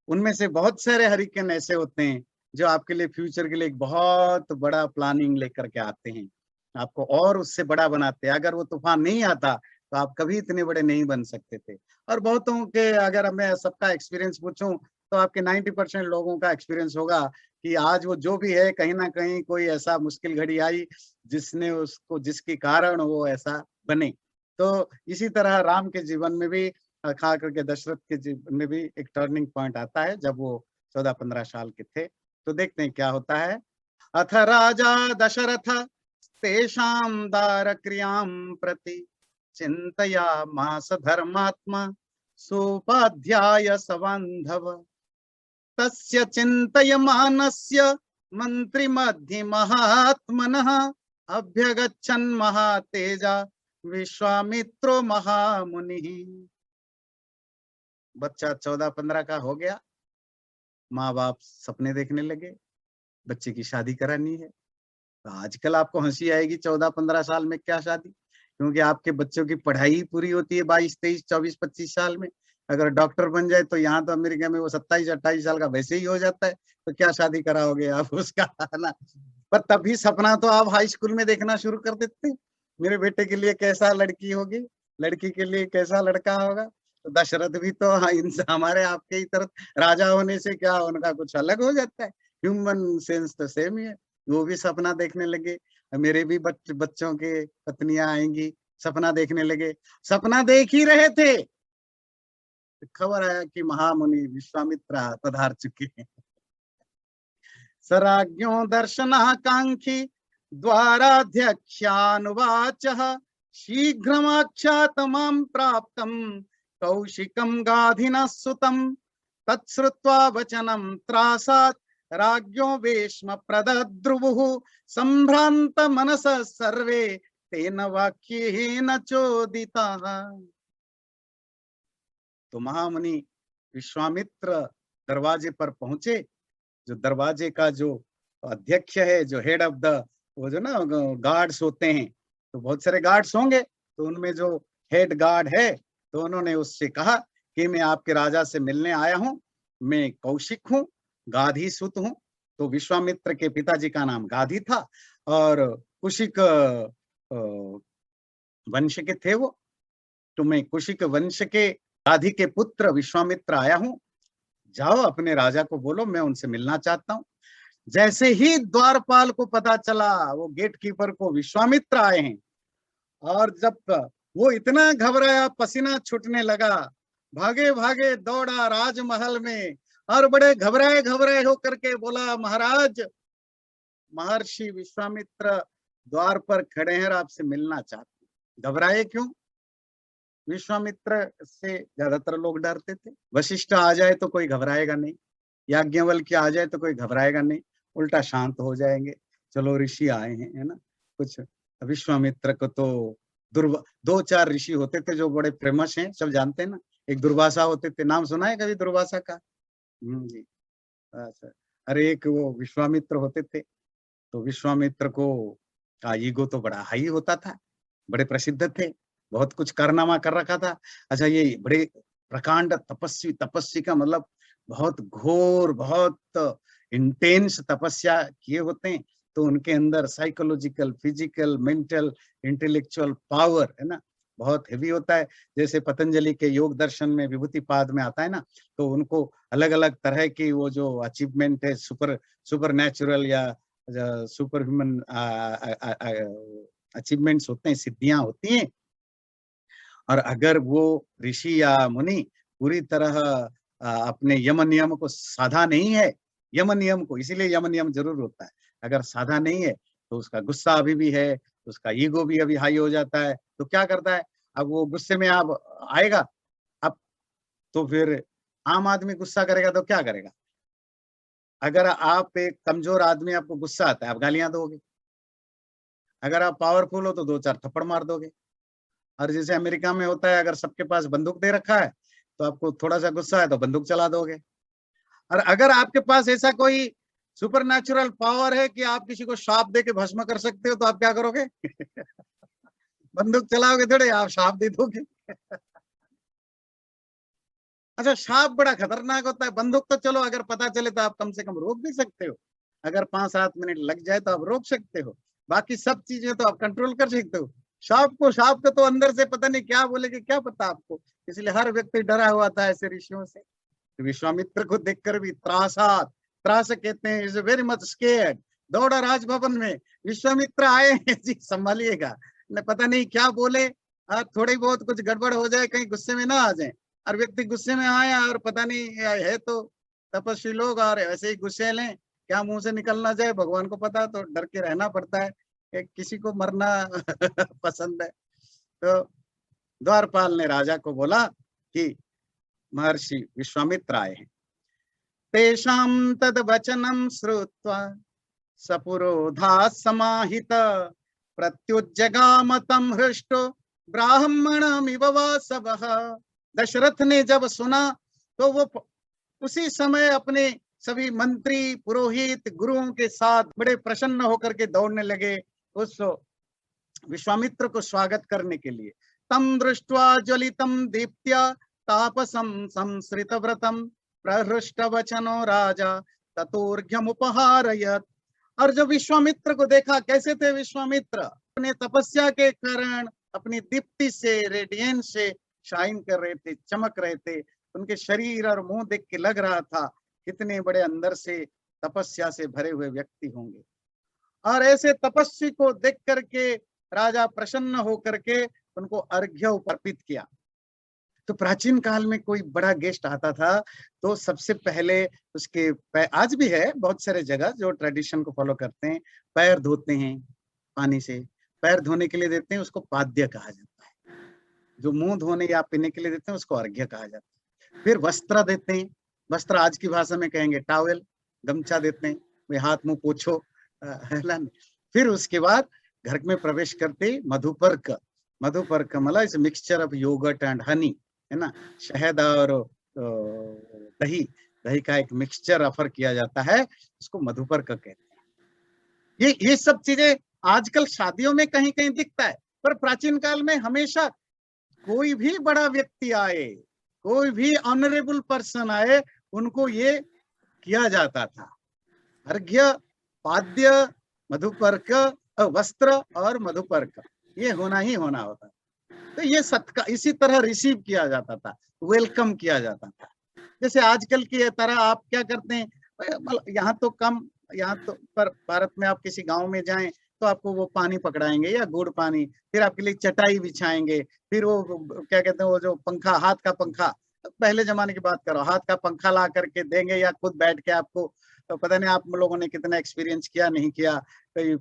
उनमें से बहुत सारे हरिकेन ऐसे होते हैं जो आपके लिए फ्यूचर के लिए एक बहुत बड़ा प्लानिंग लेकर के आते हैं, आपको और उससे बड़ा बनाते हैं। अगर वो तूफान नहीं आता तो आप कभी इतने बड़े नहीं बन सकते थे। और बहुतों के, अगर मैं सबका एक्सपीरियंस पूछूं, तो आपके 90% लोगों का एक्सपीरियंस होगा कि आज वो जो भी है, कहीं ना कहीं कोई ऐसा मुश्किल घड़ी आई जिसने उसको, जिसके कारण वो ऐसा बने। तो इसी तरह राम के जीवन में भी, खा करके दशरथ के जीवन में भी एक टर्निंग पॉइंट आता है जब वो 14-15 साल के थे। तो देखते हैं क्या होता है। अथ राजा दशरथ तेषां दारक्रियां प्रति चिन्तयामास धर्मात्मा सोपाध्याय सबान्धव। तस्य चिन्तयमानस्य मन्त्रिमध्ये महात्मनः अभ्यगच्छन् महातेजा विश्वामित्रो महामुनिः। बच्चा 14-15 का हो गया, माँ बाप सपने देखने लगे, बच्चे की शादी करानी है। तो आजकल आपको हंसी आएगी, 14-15 साल में क्या शादी, क्योंकि आपके बच्चों की पढ़ाई पूरी होती है 22, 23, 24, 25 साल में। अगर डॉक्टर बन जाए तो यहाँ तो अमेरिका में वो 27-28 साल का वैसे ही हो जाता है, तो क्या शादी कराओगे आप उसका, है ना। पर तभी सपना तो आप हाई स्कूल में देखना शुरू कर देते हैं, मेरे बेटे के लिए कैसा लड़की होगी, लड़की के लिए कैसा लड़का होगा। तो दशरथ भी तो हमारे आपके ही तरह राजा होने से क्या उनका कुछ अलग हो जाता है, ह्यूमन सेंस तो सेम ही है। वो भी सपना देखने लगे, मेरे भी बच्चों के पत्नियां आएंगी, सपना देखने लगे। सपना देख ही रहे थे, खबर आया कि महामुनि विश्वामित्र पधार चुके हैं। सराज्ञो दर्शनाकांक्षी द्वाराध्यक्षानुवाचः शीघ्रमाख्यातमां प्राप्तं कौशिकं गाधिनः सुतं। तत्श्रुत्वा वचनं त्रासात् राज्ञो वेश्म प्रदद्रुवुः संभ्रांत मनसः सर्वे तेन वाक्येन चोदिताः। तो महामुनि विश्वामित्र दरवाजे पर पहुंचे। जो दरवाजे का जो अध्यक्ष है, जो हेड ऑफ द, वो जो ना गार्ड्स होते हैं, तो बहुत सारे गार्ड्स होंगे, तो उनमें जो हेड गार्ड है, तो उन्होंने उससे कहा कि मैं आपके राजा से मिलने आया हूँ, मैं कौशिक हूँ, गाधी सुत हूँ। तो विश्वामित्र के पिताजी का नाम गाधी था और कुशिक वंश के थे वो। तो मैं कुशिक वंश के गाधी के पुत्र विश्वामित्र आया हूँ, जाओ अपने राजा को बोलो मैं उनसे मिलना चाहता हूँ। जैसे ही द्वारपाल को पता चला, वो गेट कीपर को, विश्वामित्र आए हैं, और जब वो इतना घबराया, पसीना छूटने लगा, भागे भागे दौड़ा राजमहल में और बड़े घबराए घबराए होकर के बोला, महाराज, महर्षि विश्वामित्र द्वार पर खड़े हैं और आपसे मिलना चाहते हैं। घबराए क्यों? विश्वामित्र से ज्यादातर लोग डरते थे। वशिष्ठ आ जाए तो कोई घबराएगा नहीं, याज्ञवल्क्य आ जाए तो कोई घबराएगा नहीं, उल्टा शांत हो जाएंगे, चलो ऋषि आए हैं, है ना कुछ। विश्वामित्र को तो दो चार ऋषि होते थे जो बड़े फेमस हैं, सब जानते हैं ना। एक दुर्वासा होते थे, नाम सुना है कभी दुर्वासा का? जी। अच्छा। अरे एक वो विश्वामित्र होते थे। तो विश्वामित्र को का ईगो तो बड़ा हाई होता था, बड़े प्रसिद्ध थे, बहुत कुछ कारनामा कर रखा था। अच्छा, ये बड़े प्रकांड तपस्वी, तपस्वी का मतलब बहुत घोर, बहुत इंटेंस तपस्या किए होते हैं। तो उनके अंदर psychological, physical, mental, intellectual power, है ना, बहुत हेवी होता है। जैसे पतंजलि के योग दर्शन में विभूति पाद में आता है ना, तो उनको अलग अलग तरह की वो जो अचीवमेंट है, सुपर नेचुरल या सुपर ह्यूमन अचीवमेंट्स होते हैं, सिद्धियां होती हैं। और अगर वो ऋषि या मुनि पूरी तरह अपने यम नियम को साधा नहीं है, यम नियम को, इसीलिए यम नियम जरूर होता है, अगर साधा नहीं है तो उसका गुस्सा अभी भी है, उसका ईगो भी अभी हाई हो जाता है। तो क्या करता है, अब वो गुस्से में आप आएगा, अब तो फिर आम आदमी गुस्सा करेगा तो क्या करेगा? अगर आप एक कमजोर आदमी, आपको गुस्सा आता है, आप गालियां दोगे। अगर आप पावरफुल हो तो दो चार थप्पड़ मार दोगे। और जैसे अमेरिका में होता है, अगर सबके पास बंदूक दे रखा है तो आपको थोड़ा सा गुस्सा है तो बंदूक चला दोगे। और अगर आपके पास ऐसा कोई सुपर नेचुरल पावर है कि आप किसी को शाप दे के भस्म कर सकते हो, तो आप क्या करोगे? बंदूक चलाओगे थोड़े, आप शाप दे दोगे। अच्छा, शाप बड़ा खतरनाक होता है, बंदूक तो चलो अगर पता चले तो आप कम से कम रोक भी सकते हो, अगर 5-7 मिनट लग जाए तो आप रोक सकते हो, बाकी सब चीजें तो आप कंट्रोल कर सकते हो। शाप को तो अंदर से पता नहीं क्या बोलेगे, क्या पता आपको, इसलिए हर व्यक्ति डरा हुआ था ऐसे ऋषियों से। विश्वामित्र को देखकर भी त्रास कहते हैं, इज वेरी मच स्केर्ड, दौड़ा राजभवन में, विश्वामित्र आए हैं जी, संभालिएगा, पता नहीं क्या बोले, और थोड़ी बहुत कुछ गड़बड़ हो जाए, कहीं गुस्से में ना आ जाए, और व्यक्ति गुस्से में आया और पता नहीं है तो तपस्वी लोग और ऐसे ही गुस्से लें, क्या मुंह से निकल ना जाए भगवान को पता, तो डर के रहना पड़ता है कि किसी को मरना पसंद है। तो द्वारपाल ने राजा को बोला कि महर्षि विश्वामित्र आए हैं। तेषां तद वचनं श्रुत्वा सपुरोधा समाहित प्रत्युज्जगाम तं हृष्टो ब्राह्मणमिव वासवः। दशरथ ने जब सुना तो वो उसी समय अपने सभी मंत्री, पुरोहित, गुरुओं के साथ बड़े प्रसन्न होकर के दौड़ने लगे उस विश्वामित्र को स्वागत करने के लिए। तम दृष्ट्वा ज्वलितं दीप्त्या तापसं संसृतव्रतं प्रहृष्टवचनो राजा ततोर्घ्यमुपहारयत्। और जब विश्वामित्र को देखा, कैसे थे विश्वामित्र, अपने तपस्या के कारण अपनी दीप्ति से, रेडियंस से शाइन कर रहे थे, चमक रहे थे। उनके शरीर और मुंह देख के लग रहा था कितने बड़े अंदर से तपस्या से भरे हुए व्यक्ति होंगे। और ऐसे तपस्वी को देख करके राजा प्रसन्न होकर के उनको अर्घ्य अर्पित किया। तो प्राचीन काल में कोई बड़ा गेस्ट आता था तो सबसे पहले उसके आज भी है बहुत सारे जगह जो ट्रेडिशन को फॉलो करते हैं, पैर धोते हैं पानी से, पैर धोने के लिए देते हैं, उसको पाद्य कहा जाता है। जो मुंह धोने या पीने के लिए देते हैं उसको अर्घ्य कहा जाता है। फिर वस्त्र देते हैं, वस्त्र आज की भाषा में कहेंगे टॉवेल, गमछा देते हैं, वे हाथ मुंह पोछो, है ना। फिर उसके बाद घर में प्रवेश करते मधुपर्क मतलब इस mixture of yogurt and honey, है ना, शहद और दही का एक मिक्सचर ऑफर किया जाता है, उसको मधुपर्क कहते हैं। ये सब चीजें आजकल शादियों में कहीं कहीं दिखता है, पर प्राचीन काल में हमेशा कोई भी बड़ा व्यक्ति आए, कोई भी ऑनरेबल पर्सन आए, उनको ये किया जाता था। अर्घ्य, पाद्य, मधुपर्क, वस्त्र और मधुपर्क, ये होना ही होना होता। तो ये सत्कार इसी तरह रिसीव किया जाता था, वेलकम किया जाता था। जैसे आजकल की तरह आप क्या करते हैं, यहाँ तो कम, यहाँ तो, पर भारत में आप किसी गांव में जाएं तो आपको वो पानी पकड़ाएंगे या गुड़ पानी, फिर आपके लिए चटाई बिछाएंगे, फिर वो क्या कहते हैं, वो जो पंखा, हाथ का पंखा, पहले जमाने की बात करो, हाथ का पंखा ला करके देंगे या खुद बैठ के आपको, तो पता नहीं आप लोगों ने कितना एक्सपीरियंस किया नहीं किया, कई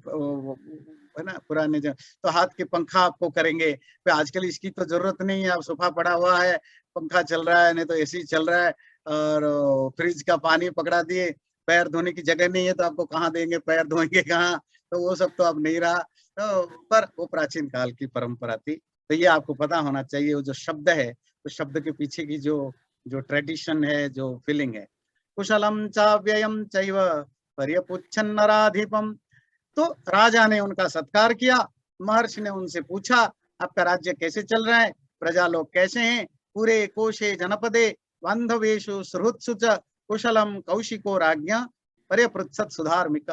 है ना पुराने तो हाथ के पंखा आपको करेंगे। फिर आजकल इसकी तो जरूरत नहीं है, अब सोफा पड़ा हुआ है, पंखा चल रहा है, नहीं तो एसी चल रहा है, और फ्रिज का पानी पकड़ा दिए, पैर धोने की जगह नहीं है तो आपको कहाँ देंगे, पैर धोएंगे कहाँ, तो वो सब तो अब नहीं रहा। तो पर वो प्राचीन काल की परंपरा थी। तो ये आपको पता होना चाहिए, वो जो शब्द है, तो शब्द के पीछे की जो ट्रेडिशन है, जो फीलिंग है। कुशलम चाव्ययम चैव पर्यपुच्छन् नराधिपम। तो राजा ने उनका सत्कार किया। महर्षि ने उनसे पूछा, आपका राज्य कैसे चल रहा है, प्रजा लोग कैसे हैं, पूरे कोशे जनपदे बांधवेशु सुहृत्सु च कुशलम कौशिको राज्ञा पर्यपृच्छत् सुधार्मिक।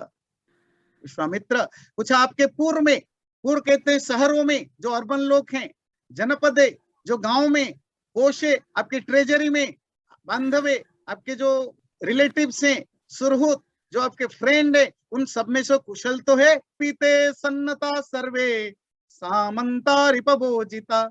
विश्वामित्र पूछा, आपके पूर्व में, पूर्व कहते हैं शहरों में जो अर्बन लोग हैं, जनपदे जो गांव में, कोशे आपके ट्रेजरी में, बांधवे आपके जो रिलेटिव्स हैं, सुरहुत जो आपके फ्रेंड है, उन सब में से कुशल तो है। पीते सन्नता सर्वे सामंता रिपभोजिता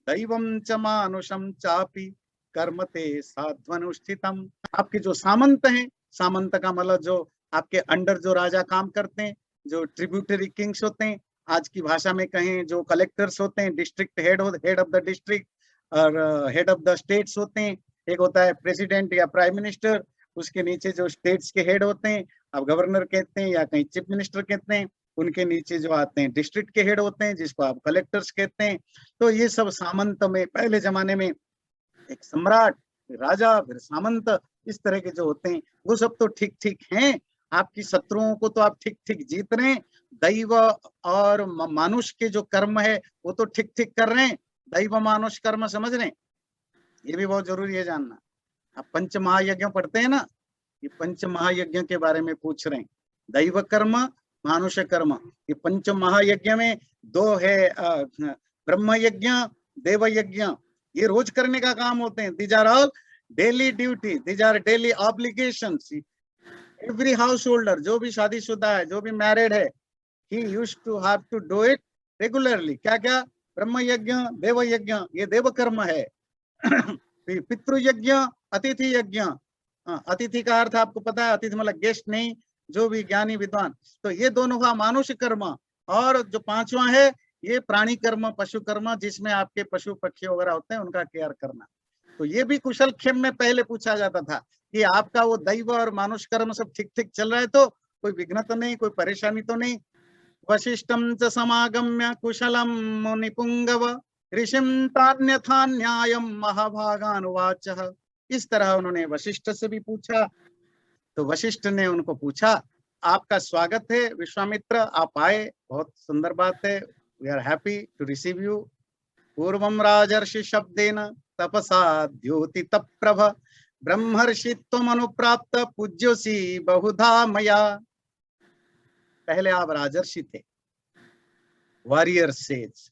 दैवम च मानुषम चापि कर्मते साध्वनुष्ठितम। आपके जो सामंत हैं, सामंत का मतलब जो आपके अंडर जो राजा काम करते हैं, जो ट्रिब्यूटरी किंग्स होते हैं, आज की भाषा में कहें जो कलेक्टर्स होते हैं, district head of the district और हेड ऑफ द स्टेट्स होते हैं। एक होता है प्रेसिडेंट या प्राइम मिनिस्टर, उसके नीचे जो स्टेट्स के हेड होते हैं, आप गवर्नर कहते हैं या कहीं चीफ मिनिस्टर कहते हैं, उनके नीचे जो आते हैं डिस्ट्रिक्ट के हेड होते हैं, जिसको आप कलेक्टर्स कहते हैं। तो ये सब सामंत में, पहले जमाने में एक सम्राट, राजा, फिर सामंत, इस तरह के जो होते हैं, वो सब तो ठीक ठीक हैं। आपकी शत्रुओं को तो आप ठीक ठीक जीत रहे हैं। दैव और मानुष के जो कर्म है वो तो ठीक ठीक कर रहे हैं। दैव मानुष कर्म समझ रहे हैं, ये भी बहुत जरूरी है जानना। आप पंच महायज्ञ पढ़ते हैं ना, ये पंच महायज्ञ के बारे में पूछ रहे हैं। दैव कर्म, मानुष कर्म, ये पंच महायज्ञ में दो है, ब्रह्म यज्ञ, देव यज्ञ, ये रोज करने का काम होते हैं। These are all daily duty, these are daily obligations. Every householder, जो भी शादीशुदा है, जो भी मैरिड है, he used to have to do it regularly। क्या क्या? ब्रह्म यज्ञ, देव यज्ञ, ये देव कर्म है। पितृ यज्ञ, अतिथि यज्ञ। अतिथि का अर्थ आपको पता है, अतिथि मतलब गेस्ट नहीं, जो भी ज्ञानी विद्वान। तो ये दोनों का मानुष कर्म, और जो पांचवा है ये प्राणी कर्म, पशु कर्म, जिसमें आपके पशु पक्षी वगैरह होते हैं उनका केयर करना। तो ये भी कुशल क्षेम में पहले पूछा जाता था कि आपका वो दैव और मानुष कर्म सब ठीक ठीक चल रहा है, तो कोई विघ्न तो नहीं, कोई परेशानी तो नहीं। वशिष्ठं च समागम्य कुशलं मुनिपुंगव ऋषिं तान्यथा न्यायं महाभागानुवाच। इस तरह उन्होंने वशिष्ठ से भी पूछा। तो वशिष्ठ ने उनको पूछा, आपका स्वागत है विश्वामित्र, आप आए, बहुत सुंदर बात है, we are happy to receive you. पूर्वं राजर्षि शब्देन तपसा द्योति तप्रभ ब्रह्मर्षित्वम् अनुप्राप्त पूज्योसी बहुधा मया। पहले आप राजर्षि थे, वॉरियर सेज,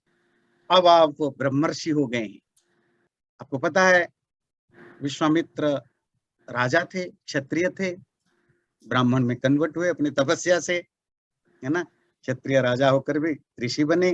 अब आप ब्रह्मर्षि हो गए हैं। आपको पता है विश्वामित्र राजा थे, क्षत्रिय थे, ब्राह्मण में कन्वर्ट हुए अपनी तपस्या से, है ना। क्षत्रिय राजा होकर भी ऋषि बने,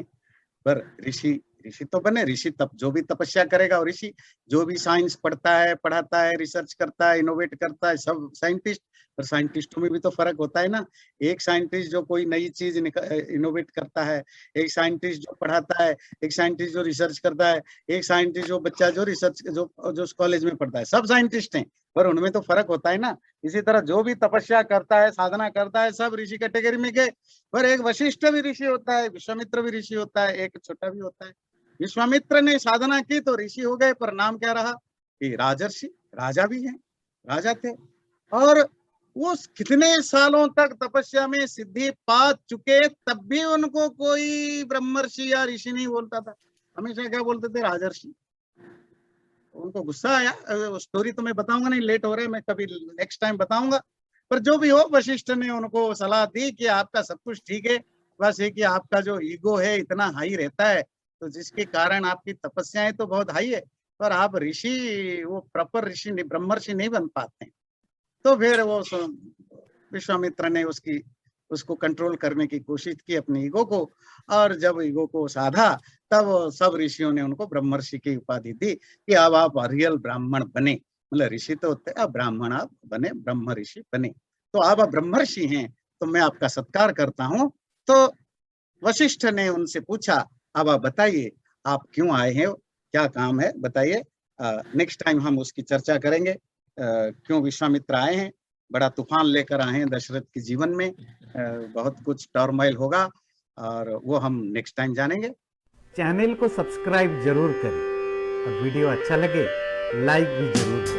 पर ऋषि तो बने, ऋषि तब जो भी तपस्या करेगा, और ऋषि जो भी साइंस पढ़ता है, पढ़ाता है, रिसर्च करता है, इनोवेट करता है, सब साइंटिस्ट। पर साइंटिस्टों में भी तो फर्क होता है ना। एक साइंटिस्ट जो कोई नई चीज इनोवेट करता है, एक साइंटिस्ट जो पढ़ाता है, एक साइंटिस्ट जो रिसर्च करता है, एक साइंटिस्ट जो बच्चा जो रिसर्च जो कॉलेज में पढ़ता है, सब साइंटिस्ट हैं, पर उनमें तो फर्क होता है ना। इसी तरह जो भी तपस्या करता है, साधना करता है, सब ऋषि कैटेगरी में गए। पर एक वशिष्ठ भी ऋषि होता है, विश्वामित्र भी ऋषि होता है, एक छोटा भी होता है। विश्वामित्र ने साधना की तो ऋषि हो गए, पर नाम क्या रहा कि राजर्षि, राजा भी हैं, राजा थे। और वो कितने सालों तक तपस्या में सिद्धि पा चुके, तब भी उनको कोई ब्रह्मर्षि या ऋषि नहीं बोलता था, हमेशा क्या बोलते थे? राजर्षि। उनको गुस्सा आया, स्टोरी तो मैं बताऊंगा नहीं, लेट हो रहा है, मैं कभी नेक्स्ट टाइम बताऊंगा। पर जो भी हो, वशिष्ठ ने उनको सलाह दी कि आपका सब कुछ ठीक है, बस ये कि आपका जो ईगो है इतना हाई रहता है, तो जिसके कारण आपकी तपस्याएं तो बहुत हाई है, पर आप ऋषि, वो प्रॉपर ऋषि नहीं, ब्रह्मर्षि नहीं बन पाते। तो फिर वो विश्वामित्र ने उसको कंट्रोल करने की कोशिश की, अपने ईगो को, और जब ईगो को साधा, तब सब ऋषियों ने उनको ब्रह्मर्षि की उपाधि दी कि अब आप रियल ब्राह्मण बने, मतलब ऋषि तो होते हैं, अब ब्राह्मण आप बने, ब्रह्म ऋषि बने। तो अब आप ब्रह्मर्षि हैं, तो मैं आपका सत्कार करता हूँ। तो वशिष्ठ ने उनसे पूछा, अब आप बताइए आप क्यों आए हैं, क्या काम है, बताइए। नेक्स्ट टाइम हम उसकी चर्चा करेंगे, क्यों विश्वामित्र आए हैं। बड़ा तूफान लेकर आए हैं दशरथ के जीवन में, बहुत कुछ टर्मोइल होगा, और वो हम नेक्स्ट टाइम जानेंगे। चैनल को सब्सक्राइब जरूर करें, और वीडियो अच्छा लगे लाइक भी जरूर करें।